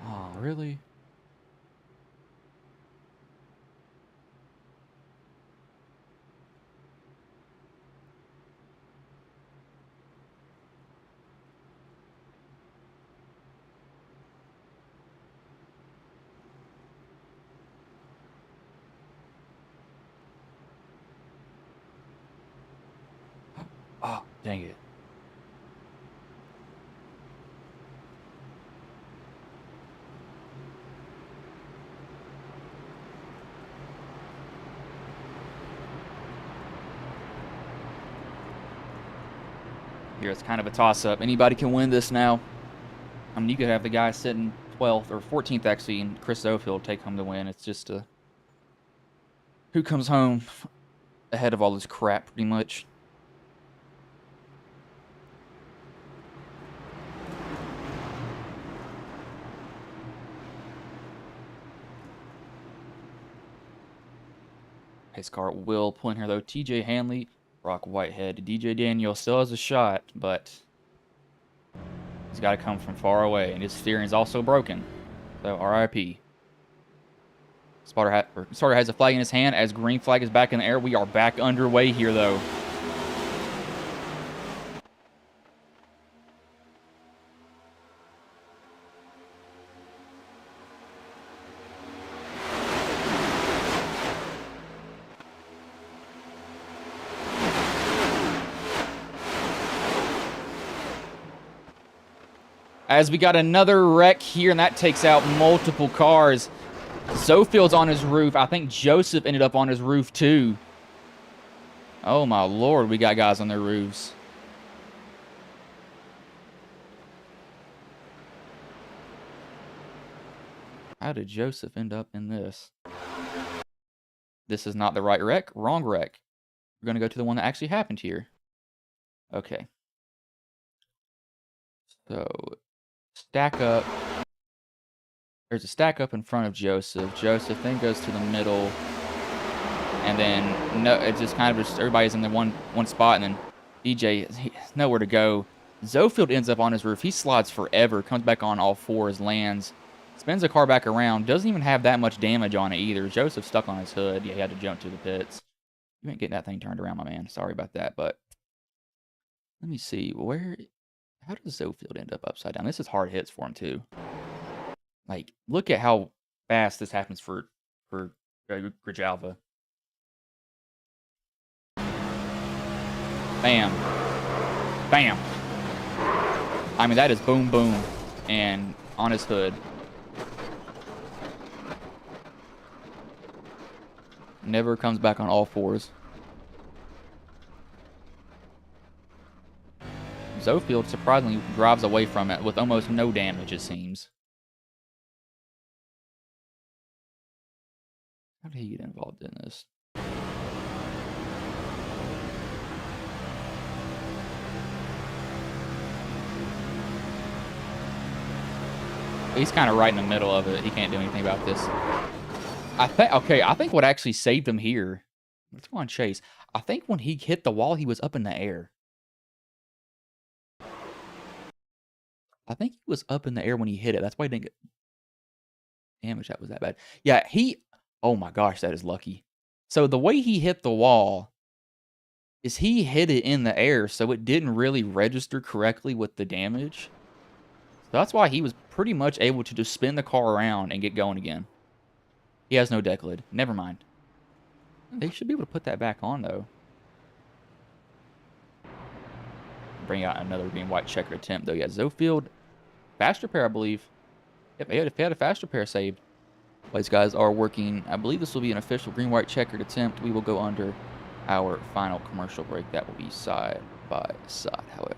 Oh, really? Oh, dang it. Here, it's kind of a toss-up. Anybody can win this now. I mean, you could have the guy sitting 12th or 14th, actually, and Chris Zofield take home the win. It's just who comes home ahead of all this crap, pretty much. Pace car will pull in here, though. TJ Hanley, Brock Whitehead. DJ Daniel still has a shot, but he's got to come from far away, and his steering is also broken. So, RIP. Starter has a flag in his hand as green flag is back in the air. We are back underway here, though. As we got another wreck here, and that takes out multiple cars. Zofield's on his roof. I think Joseph ended up on his roof, too. Oh, my Lord. We got guys on their roofs. How did Joseph end up in this? This is not the right wreck. Wrong wreck. We're going to go to the one that actually happened here. Okay. So, stack up. There's a stack up in front of Joseph. Joseph then goes to the middle. And then, no, it's just kind of just everybody's in the one spot. And then DJ, nowhere to go. Zofield ends up on his roof. He slides forever. Comes back on all fours. Lands. Spins the car back around. Doesn't even have that much damage on it either. Joseph stuck on his hood. Yeah, he had to jump to the pits. You ain't getting that thing turned around, my man. Sorry about that. But let me see. How does Zofield end up upside down? This is hard hits for him, too. Like, look at how fast this happens for Grijalva. Bam. Bam. I mean, that is boom, boom. And on his hood. Never comes back on all fours. Zofield surprisingly drives away from it with almost no damage, it seems. How did he get involved in this? He's kind of right in the middle of it. He can't do anything about this. I think what actually saved him here. Let's go on Chase. I think when he hit the wall, he was up in the air. I think he was up in the air when he hit it. That's why he didn't get damage. That was that bad. Yeah, oh my gosh, that is lucky. So the way he hit the wall is he hit it in the air, so it didn't really register correctly with the damage. So that's why he was pretty much able to just spin the car around and get going again. He has no deck lid. Never mind. They should be able to put that back on, though. Bring out another green-white checker attempt, though. Yeah, Zofield. Fast repair, I believe. Yep, he had a fast repair saved. These guys are working. I believe this will be an official green-white checkered attempt. We will go under our final commercial break. That will be side by side, however.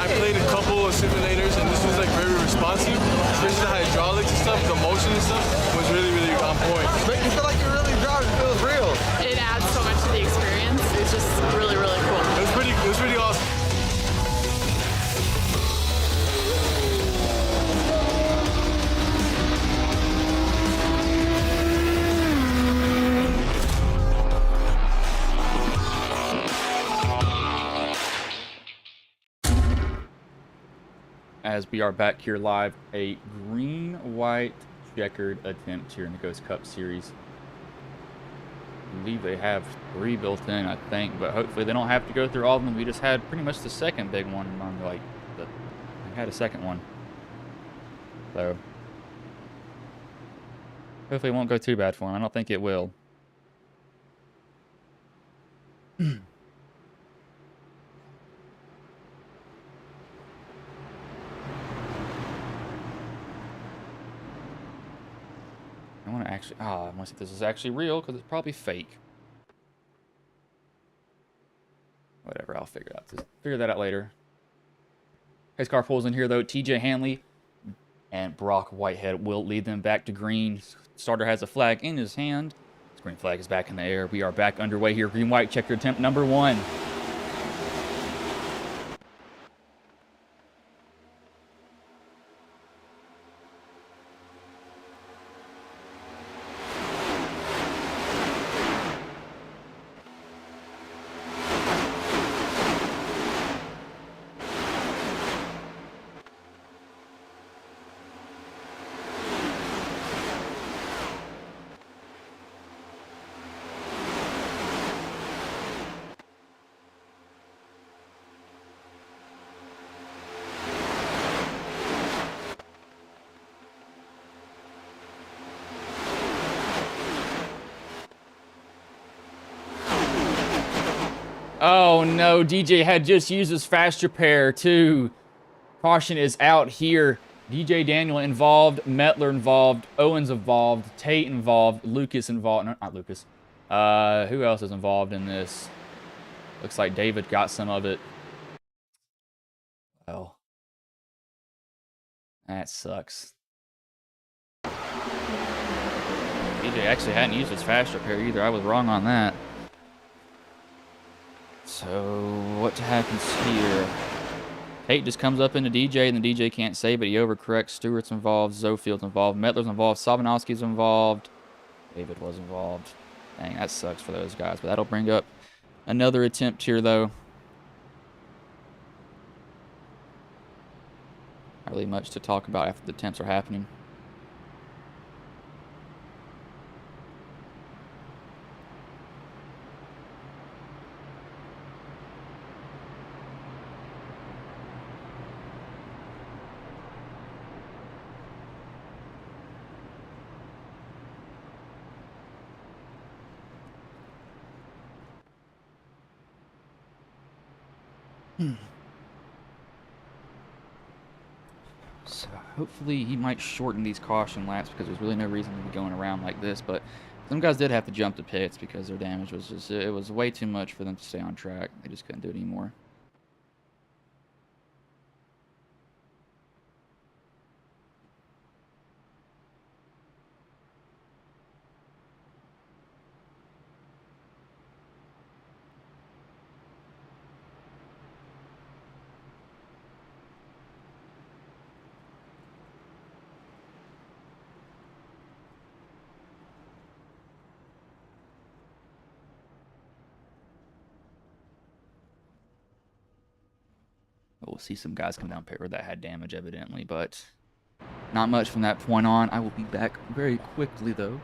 I played a couple of simulators and this was like very responsive, especially the hydraulics and stuff, the motion and stuff was really, really on point. Make you feel like you're really driving. It feels real. It adds so much to the experience. It's just really, really cool. It was pretty awesome. As we are back here live, a green-white checkered attempt here in the Ghost Cup Series. I believe they have 3 built in, I think, but hopefully they don't have to go through all of them. We just had pretty much the second big one on, like, we had a second one. So, hopefully it won't go too bad for him. I don't think it will. I want to actually, I want to see if this is actually real, because it's probably fake. Whatever, I'll figure that out later. Pace car pulls in here, though. TJ Hanley and Brock Whitehead will lead them back to green. Starter has a flag in his hand. This green flag is back in the air. We are back underway here. Green-white checker attempt number 1. Oh no, DJ had just used his fast repair too. Caution is out here. DJ Daniel involved, Metler involved, Owens involved, Tate involved, Lucas involved. No, not Lucas. Who else is involved in this? Looks like David got some of it. Well, that sucks. DJ actually hadn't used his fast repair either. I was wrong on that. So, what happens here? Tate just comes up into DJ, and the DJ can't save it. He overcorrects. Stewart's involved. Zofield's involved. Metler's involved. Sabanowski's involved. David was involved. Dang, that sucks for those guys. But that'll bring up another attempt here, though. Not really much to talk about after the attempts are happening. So hopefully he might shorten these caution laps, because there's really no reason to be going around like this. But some guys did have to jump the pits because their damage was just, it was way too much for them to stay on track. They just couldn't do it anymore. We'll see some guys come down paper that had damage, evidently, but not much from that point on. I will be back very quickly, though.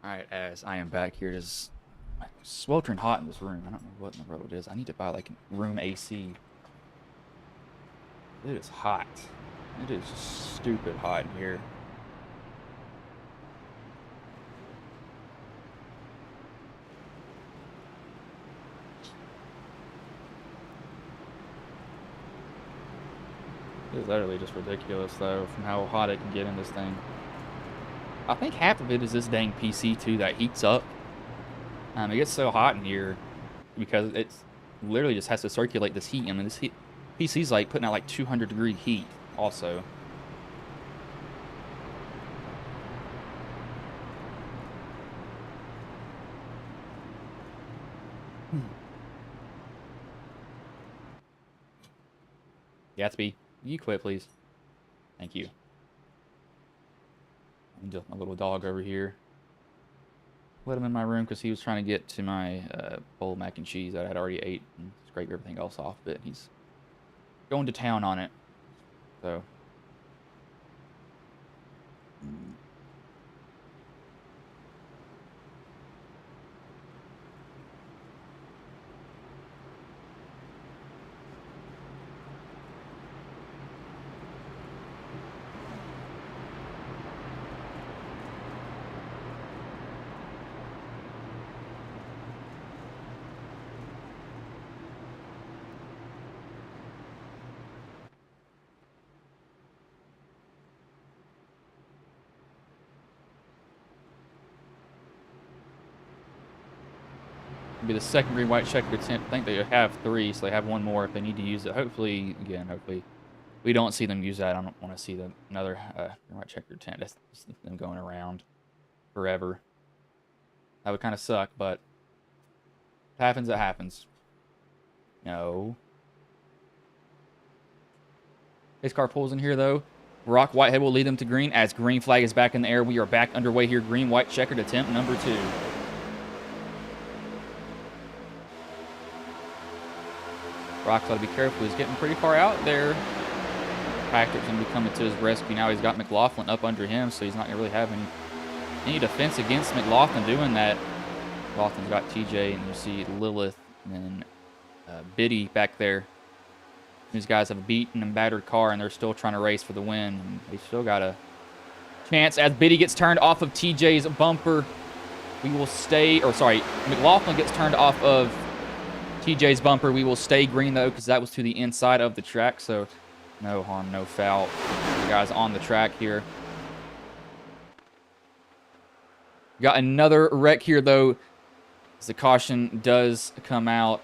Alright, as I am back here, it is sweltering hot in this room. I don't know what in the world it is. I need to buy like room AC. It is hot. It is stupid hot in here. It is literally just ridiculous though from how hot it can get in this thing. I think half of it is this dang PC too that heats up. It gets so hot in here because it's literally just has to circulate this heat. I mean, this PC's like putting out like 200-degree heat also. Gatsby, you quit, please. Thank you. And just my little dog over here. Let him in my room because he was trying to get to my bowl of mac and cheese that I had already ate and scrape everything else off of it. He's going to town on it. So. Be the second green white checkered attempt. I think they have 3, so they have 1 more if they need to use it. Hopefully, again, hopefully we don't see them use that. I don't want to see another green white checkered attempt. That's them going around forever. That would kind of suck, but if it happens, it happens. No. Pace car pulls in here, though. Brock Whitehead will lead them to green as green flag is back in the air. We are back underway here. Green white checkered attempt number 2. Brock's got to be careful. He's getting pretty far out there. Patrick's going to be coming to his rescue now. He's got McLaughlin up under him, so he's not going to really have any defense against McLaughlin doing that. McLaughlin's got TJ, and you see Lilith and then Biddy back there. These guys have a beaten and battered car, and they're still trying to race for the win. And they still got a chance as Biddy gets turned off of TJ's bumper. We will stay, or sorry, McLaughlin gets turned off of TJ's bumper. We will stay green, though, because that was to the inside of the track, so no harm, no foul. The guys on the track here. Got another wreck here, though, as the caution does come out.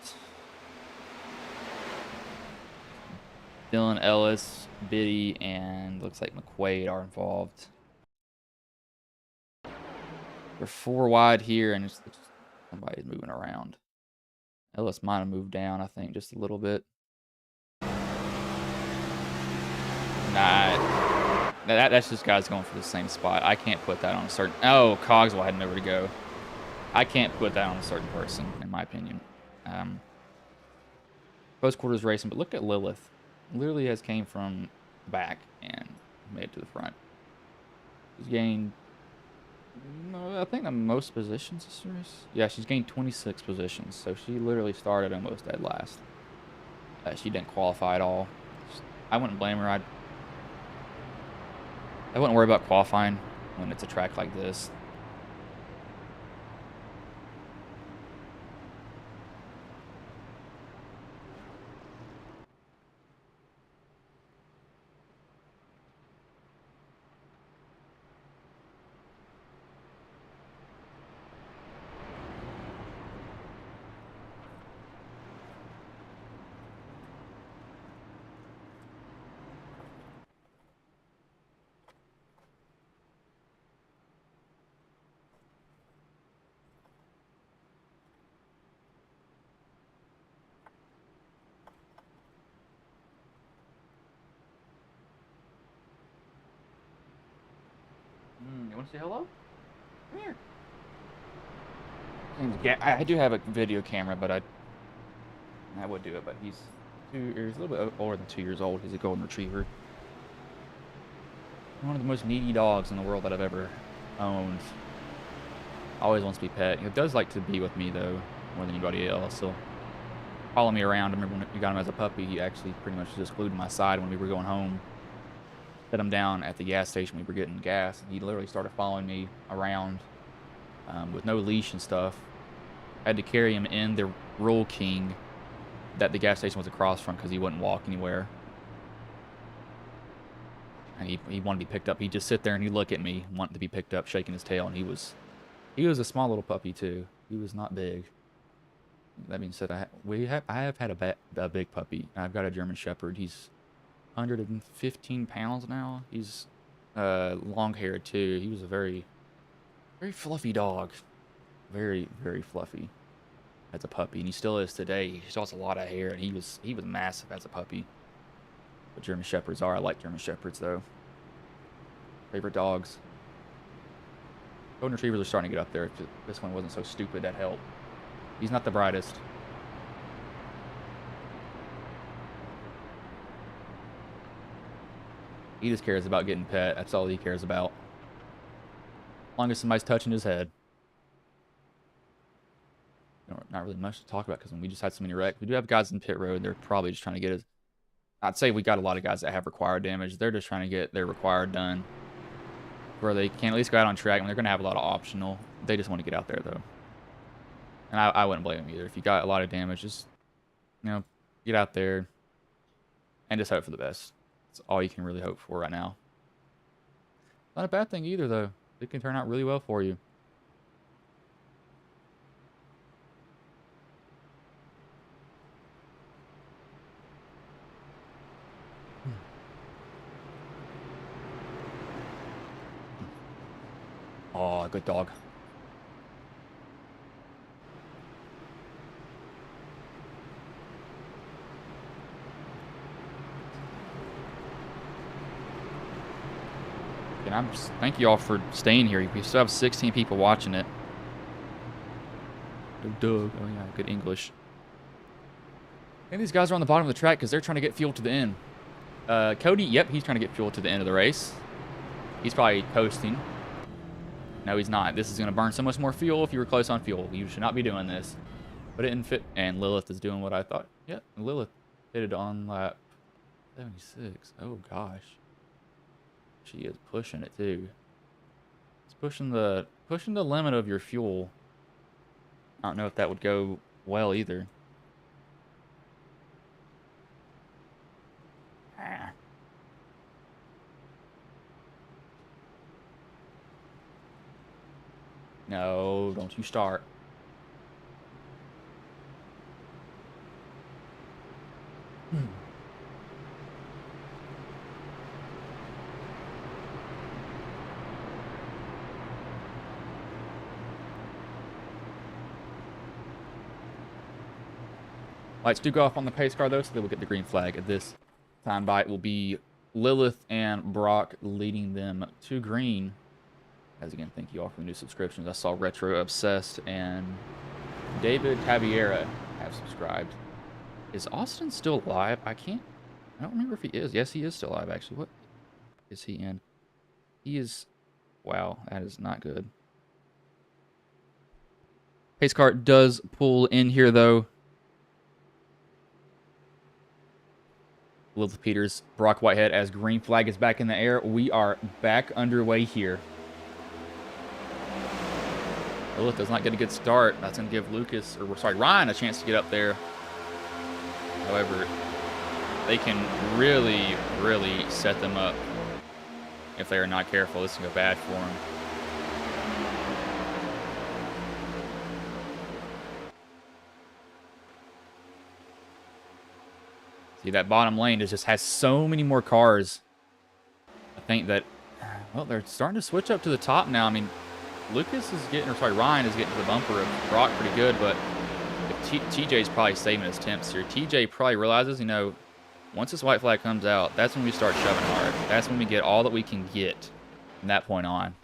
Dylan Ellis, Biddy, and looks like McQuaid are involved. They're 4 wide here, and just somebody's moving around. Ellis might have moved down, I think, just a little bit. Nah, that's just guys going for the same spot. I can't put that on a certain... Oh, Cogswell had nowhere to go. I can't put that on a certain person, in my opinion. Post quarters racing, but look at Lilith. Literally has came from back and made it to the front. She's gained... I think the most positions this series. Yeah, she's gained 26 positions, so she literally started almost dead last. She didn't qualify at all. I wouldn't blame her. I wouldn't worry about qualifying when it's a track like this. You want to say hello? Come here. I do have a video camera, but I would do it, but he's a little bit older than 2 years old. He's a golden retriever. One of the most needy dogs in the world that I've ever owned. Always wants to be pet. He does like to be with me, though, more than anybody else. He'll follow me around. I remember when we got him as a puppy, he actually pretty much just glued to my side when we were going home. Set him down at the gas station. We were getting gas, and he literally started following me around with no leash and stuff. I had to carry him in the Roll King that the gas station was across from because he wouldn't walk anywhere. And he wanted to be picked up. He'd just sit there and he'd look at me, wanting to be picked up, shaking his tail. And he was a small little puppy too. He was not big. That being said, I have had a big puppy. I've got a German Shepherd. He's 115 pounds now. He's long haired too. He was a very, very fluffy dog. Very, very fluffy as a puppy, and he still is today. He still has a lot of hair, and he was massive as a puppy. But German Shepherds are. I like German Shepherds though. Favorite dogs. Golden Retrievers are starting to get up there. If this one wasn't so stupid, that helped. He's not the brightest. He just cares about getting pet. That's all he cares about. As long as somebody's touching his head. Not really much to talk about because we just had so many wrecks. We do have guys in pit road. They're probably just trying to get us. I'd say we got a lot of guys that have required damage. They're just trying to get their required done, where they can at least go out on track. And they're going to have a lot of optional. They just want to get out there though. And I wouldn't blame them either. If you got a lot of damage, just get out there and just hope for the best. That's all you can really hope for right now. Not a bad thing either though. It can turn out really well for you. Oh, good dog. And thank you all for staying here. We still have 16 people watching it. Oh, Doug. Oh, yeah, good English. And these guys are on the bottom of the track because they're trying to get fuel to the end. Cody, yep, he's trying to get fuel to the end of the race. He's probably coasting. No, he's not. This is going to burn so much more fuel if you were close on fuel. You should not be doing this. But it didn't fit. And Lilith is doing what I thought. Yep, Lilith hit it on lap 76. Oh, gosh. She is pushing it, too. It's pushing the limit of your fuel. I don't know if that would go well, either. No, don't you start. Lights do go off on the pace car, though, so they will get the green flag. At this time by, it will be Lilith and Brock leading them to green. As again, thank you all for the new subscriptions. I saw Retro Obsessed and David Taviera have subscribed. Is Austin still live? I don't remember if he is. Yes, he is still live, actually. What is he in? He is... Wow, that is not good. Pace car does pull in here, though. Lilith Peters, Brock Whitehead as green flag is back in the air. We are back underway here. Lilith does not get a good start. That's going to give Ryan a chance to get up there. However, they can really, really set them up. If they are not careful, this can go bad for them. See, that bottom lane just has so many more cars. I think that, well, they're starting to switch up to the top now. I mean, Ryan is getting to the bumper of Brock pretty good, but TJ's probably saving his temps here. TJ probably realizes, once this white flag comes out, that's when we start shoving hard. That's when we get all that we can get from that point on.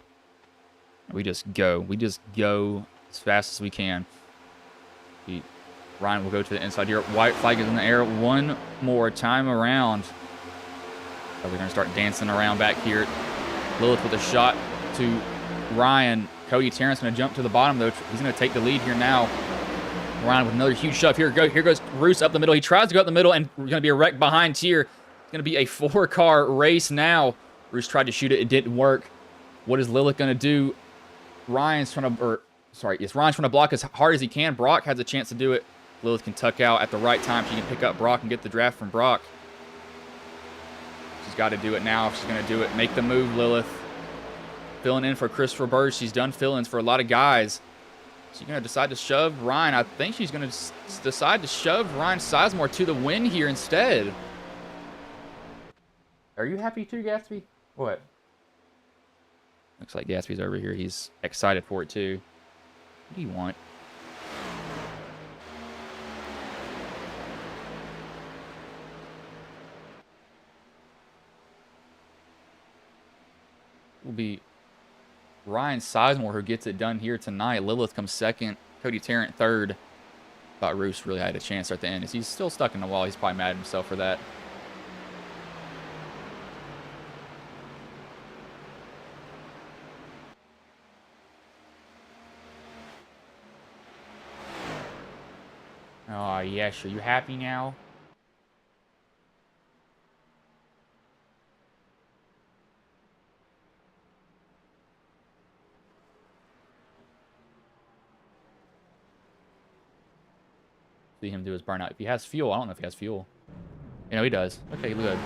We just go. We just go as fast as we can. Ryan will go to the inside here. White flag is in the air one more time around. So we're going to start dancing around back here. Lilith with a shot to Ryan. Cody Tarrant's going to jump to the bottom, though. He's going to take the lead here now. Ryan with another huge shove. Here goes Roos up the middle. He tries to go up the middle, and we're going to be a wreck behind here. It's going to be a 4-car race now. Roos tried to shoot it. It didn't work. What is Lilith going to do? Ryan's trying to block as hard as he can. Brock has a chance to do it. Lilith can tuck out at the right time. She can pick up Brock and get the draft from Brock. She's got to do it now if she's going to do it. Make the move, Lilith. Filling in for Christopher Bird. She's done fill-ins for a lot of guys. She's going to decide to shove Ryan. I think she's going to decide to shove Ryan Sizemore to the win here instead. Are you happy too, Gatsby? What? Looks like Gatsby's over here. He's excited for it too. What do you want? Will be Ryan Sizemore who gets it done here tonight. Lilith comes second. Cody Tarrant third. Thought Roos really had a chance at the end. He's still stuck in the wall. He's probably mad at himself for that. Oh, yes. Are you happy now? See him do his burnout. If he has fuel, I don't know if he has fuel. You know, he does. Okay, good.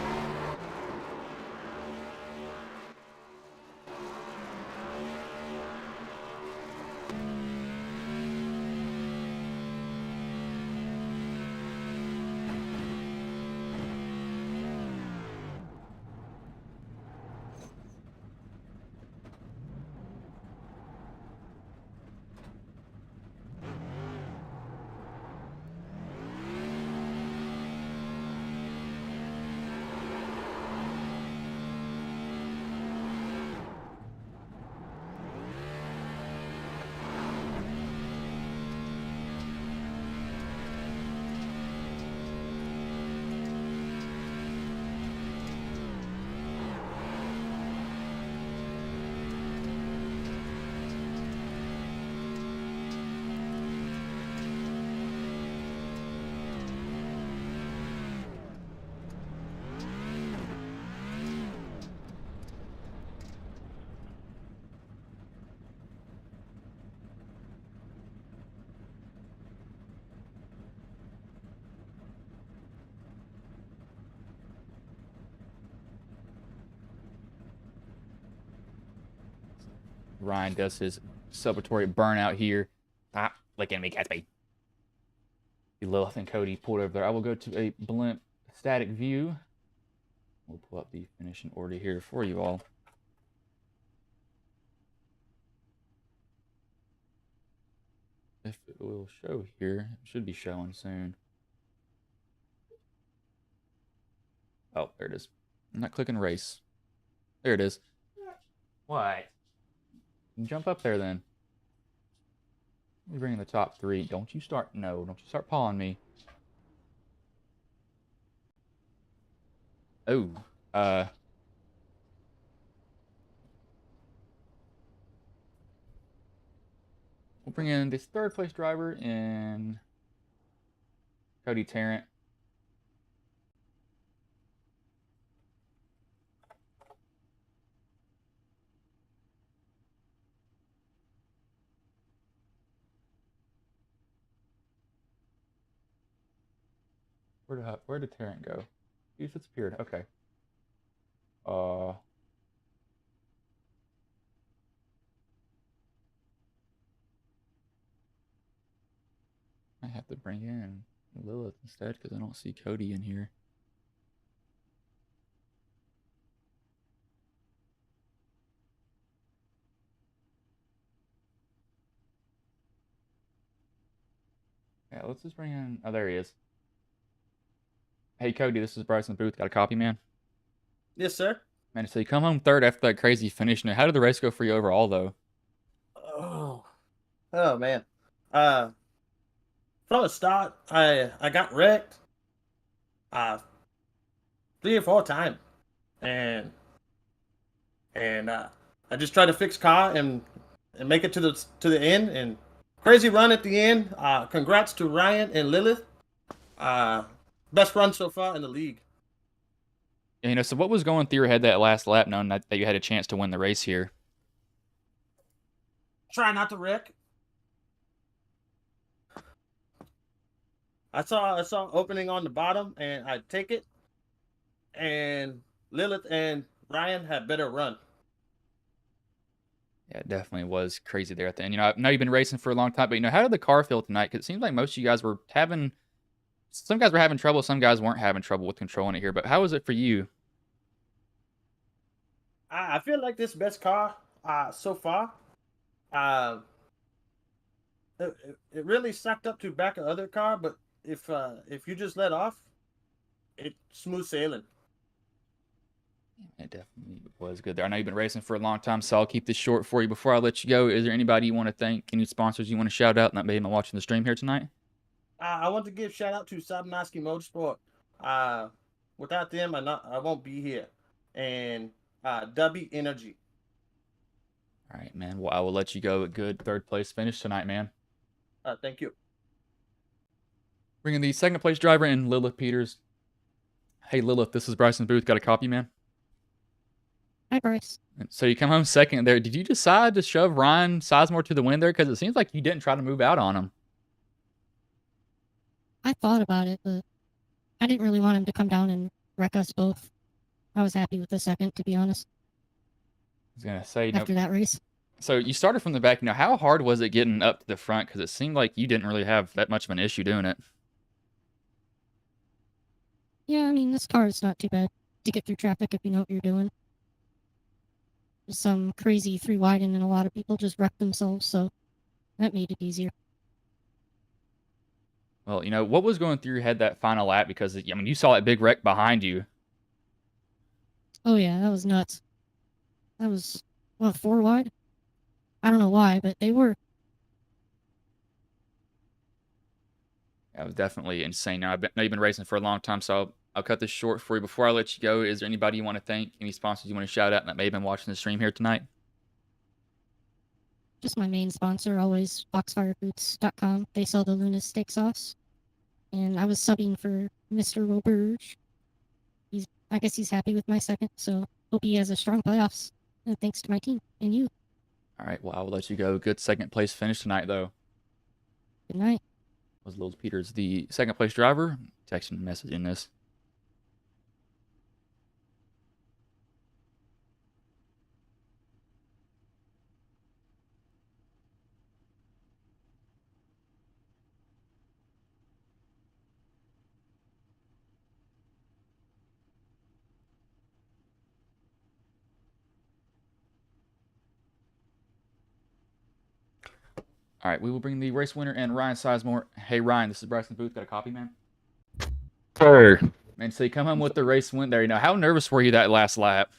Ryan does his celebratory burnout here. Stop licking me, Gatsby. Lilith and Cody pulled over there. I will go to a blimp static view. We'll pull up the finishing order here for you all. If it will show here, it should be showing soon. Oh, there it is. I'm not clicking race. There it is. What? Jump up there then. Let me bring in the top 3. Don't you start pawing me. Oh, we'll bring in this 3rd place driver in Cody Tarrant. Where did Tarrant go? He's disappeared. Okay. I have to bring in Lilith instead because I don't see Cody in here. Yeah, let's just bring in. Oh, there he is. Hey, Cody, this is Bryce in the booth. Got a copy, man? Yes, sir. Man, so you come home 3rd after that crazy finish. Now, how did the race go for you overall, though? Oh man. From the start, I got wrecked 3 or 4 times, and I just tried to fix car, and make it to the end. And crazy run at the end. Congrats to Ryan and Lilith. Best run so far in the league. You know, so what was going through your head that last lap, knowing that you had a chance to win the race here? Try not to wreck. I saw opening on the bottom, and I take it. And Lilith and Ryan had better run. Yeah, it definitely was crazy there at the end. You know, I know you've been racing for a long time, but, you know, how did the car feel tonight? Because it seems like most of you guys were having... Some guys were having trouble, some guys weren't having trouble with controlling it here. But how was it for you? I feel like this best car so far. It really sucked up to back of other car, but if you just let off, it's smooth sailing. It definitely was good there. I know you've been racing for a long time, so I'll keep this short for you. Before I let you go, is there anybody you want to thank, any sponsors you want to shout out that may have been watching the stream here tonight? I want to give shout out to Sabnoski Motorsport. Without them, I won't be here. And W Energy. All right, man. Well, I will let you go. A good third place finish tonight, man. Thank you. Bringing the second place driver in, Lilith Peters. Hey, Lilith, this is Bryson Booth. Got a copy, man? Hi, Bryce. So you come home second there. Did you decide to shove Ryan Sizemore to the win there? Because it seems like you didn't try to move out on him. I thought about it, but I didn't really want him to come down and wreck us both. I was happy with the second, to be honest. I was going to say, after that race. So you started from the back. You know, how hard was it getting up to the front? Because it seemed like you didn't really have that much of an issue doing it. Yeah, I mean, this car is not too bad to get through traffic if you know what you're doing. Some crazy 3 widen and a lot of people just wreck themselves, so that made it easier. Well, you know, what was going through your head that final lap? Because, I mean, you saw that big wreck behind you. Oh, yeah, that was nuts. That was, 4 wide? I don't know why, but they were. That was definitely insane. Now, I know you've been racing for a long time, so I'll cut this short for you. Before I let you go, is there anybody you want to thank? Any sponsors you want to shout out that may have been watching the stream here tonight? Just my main sponsor, always foxfireboots.com. They sell the Luna steak sauce. And I was subbing for Mr. Roberge. I guess he's happy with my second, so hope he has a strong playoffs. And thanks to my team and you. All right, well, I will let you go. Good second place finish tonight, though. Good night. Was Lil Peters the second place driver? Texting message in this. All right, we will bring the race winner and Ryan Sizemore. Hey, Ryan, this is Bryson Booth. Got a copy, man? Sure. Man, so you come home with the race win there. You know, how nervous were you that last lap?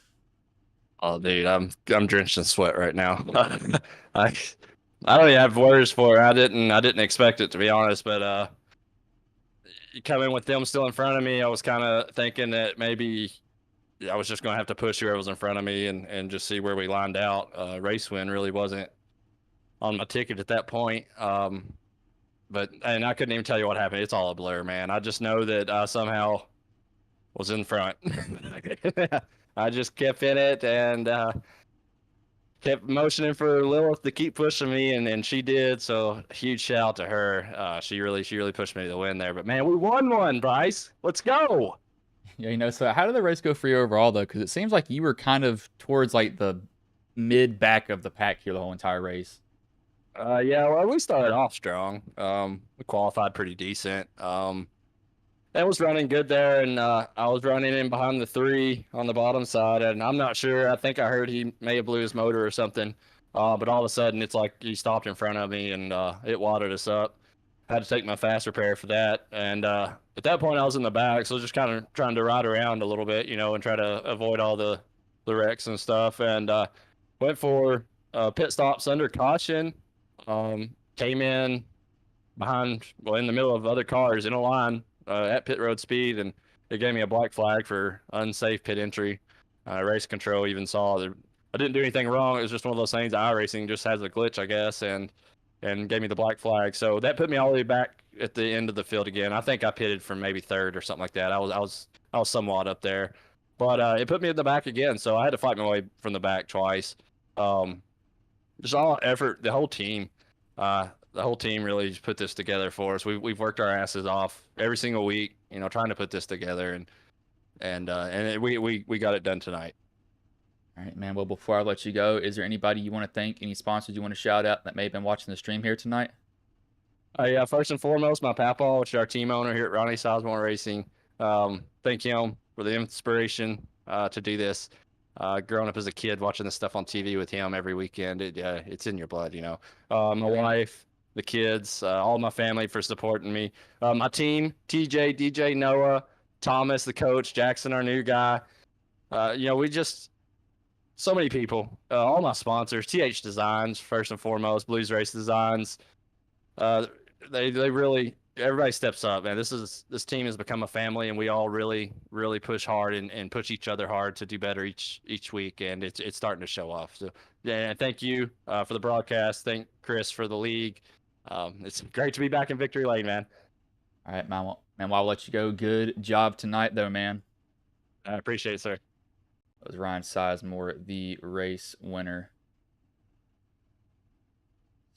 Oh, dude, I'm drenched in sweat right now. I don't even have words for it. I didn't expect it, to be honest, but you come in with them still in front of me. I was kind of thinking that maybe I was just going to have to push whoever was in front of me and just see where we lined out. Race win really wasn't on my ticket at that point. But I couldn't even tell you what happened. It's all a blur, man. I just know that I somehow was in front. I just kept in it and kept motioning for Lilith to keep pushing me, and she did. So huge shout out to her. She really pushed me to the win there. But man, we won one, Bryce. Let's go. Yeah, you know, so how did the race go for you overall, though? Because it seems like you were kind of towards like the mid back of the pack here the whole entire race. Yeah, well, we started off strong. We qualified pretty decent. I was running good there, and I was running in behind the 3 on the bottom side, and I'm not sure. I think I heard he may have blew his motor or something. But all of a sudden, it's like he stopped in front of me, and it wadded us up. I had to take my fast repair for that, and at that point, I was in the back, so just kind of trying to ride around a little bit, you know, and try to avoid all the wrecks and stuff, and went for pit stops under caution. Came in behind, well, in the middle of other cars in a line at pit road speed, and it gave me a black flag for unsafe pit entry. Race control even saw the I didn't do anything wrong. It was just one of those things. iRacing just has a glitch, I guess, and gave me the black flag. So that put me all the way back at the end of the field again. I think I pitted from maybe third or something like that. I was somewhat up there, but it put me in the back again. So I had to fight my way from the back twice. Just all effort. The whole team really just put this together for us. We've worked our asses off every single week, trying to put this together, and we got it done tonight. All right, man. Well, before I let you go, is there anybody you want to thank, any sponsors you want to shout out that may have been watching the stream here tonight? Yeah, first and foremost, my papa, which is our team owner here at Ronnie Sizemore Racing. Thank him for the inspiration to do this. Growing up as a kid, watching this stuff on TV with him every weekend, it's in your blood, My wife, the kids, all my family for supporting me. My team, TJ, DJ, Noah, Thomas, the coach, Jackson, our new guy. We just... So many people, all my sponsors, TH Designs, first and foremost, Blues Race Designs. They really, everybody steps up, man. This team has become a family, and we all really, really push hard and push each other hard to do better each week, and it's starting to show off. So, yeah, thank you for the broadcast. Thank Chris for the league. It's great to be back in Victory Lane, man. All right, man. Well, I'll let you go. Good job tonight, though, man. I appreciate it, sir. That was Ryan Sizemore, the race winner.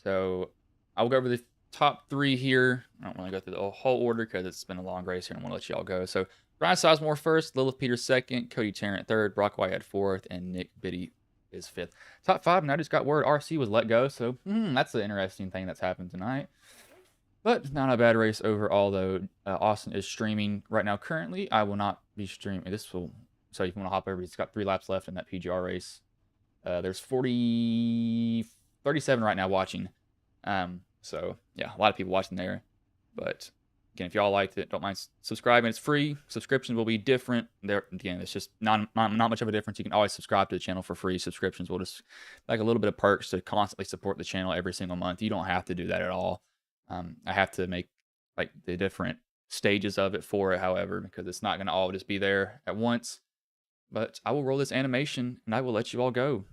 So I'll go over the top 3 here. I don't want to go through the whole order because it's been a long race here. I want to let you all go. So Ryan Sizemore first, Lilith Peters second, Cody Tarrant third, Brock Wyatt fourth, and Nick Biddy is fifth. Top 5, and I just got word RC was let go. So that's an interesting thing that's happened tonight. But not a bad race overall, though. Austin is streaming right now. Currently, I will not be streaming. So if you want to hop over, he's got 3 laps left in that PGR race. There's 37 right now watching. So yeah, a lot of people watching there. But again, if y'all liked it, don't mind subscribing. It's free. Subscriptions will be different. There again, it's just not much of a difference. You can always subscribe to the channel for free. Subscriptions will just like a little bit of perks to constantly support the channel every single month. You don't have to do that at all. I have to make like the different stages of it for it, however, because it's not going to all just be there at once. But I will roll this animation, and I will let you all go.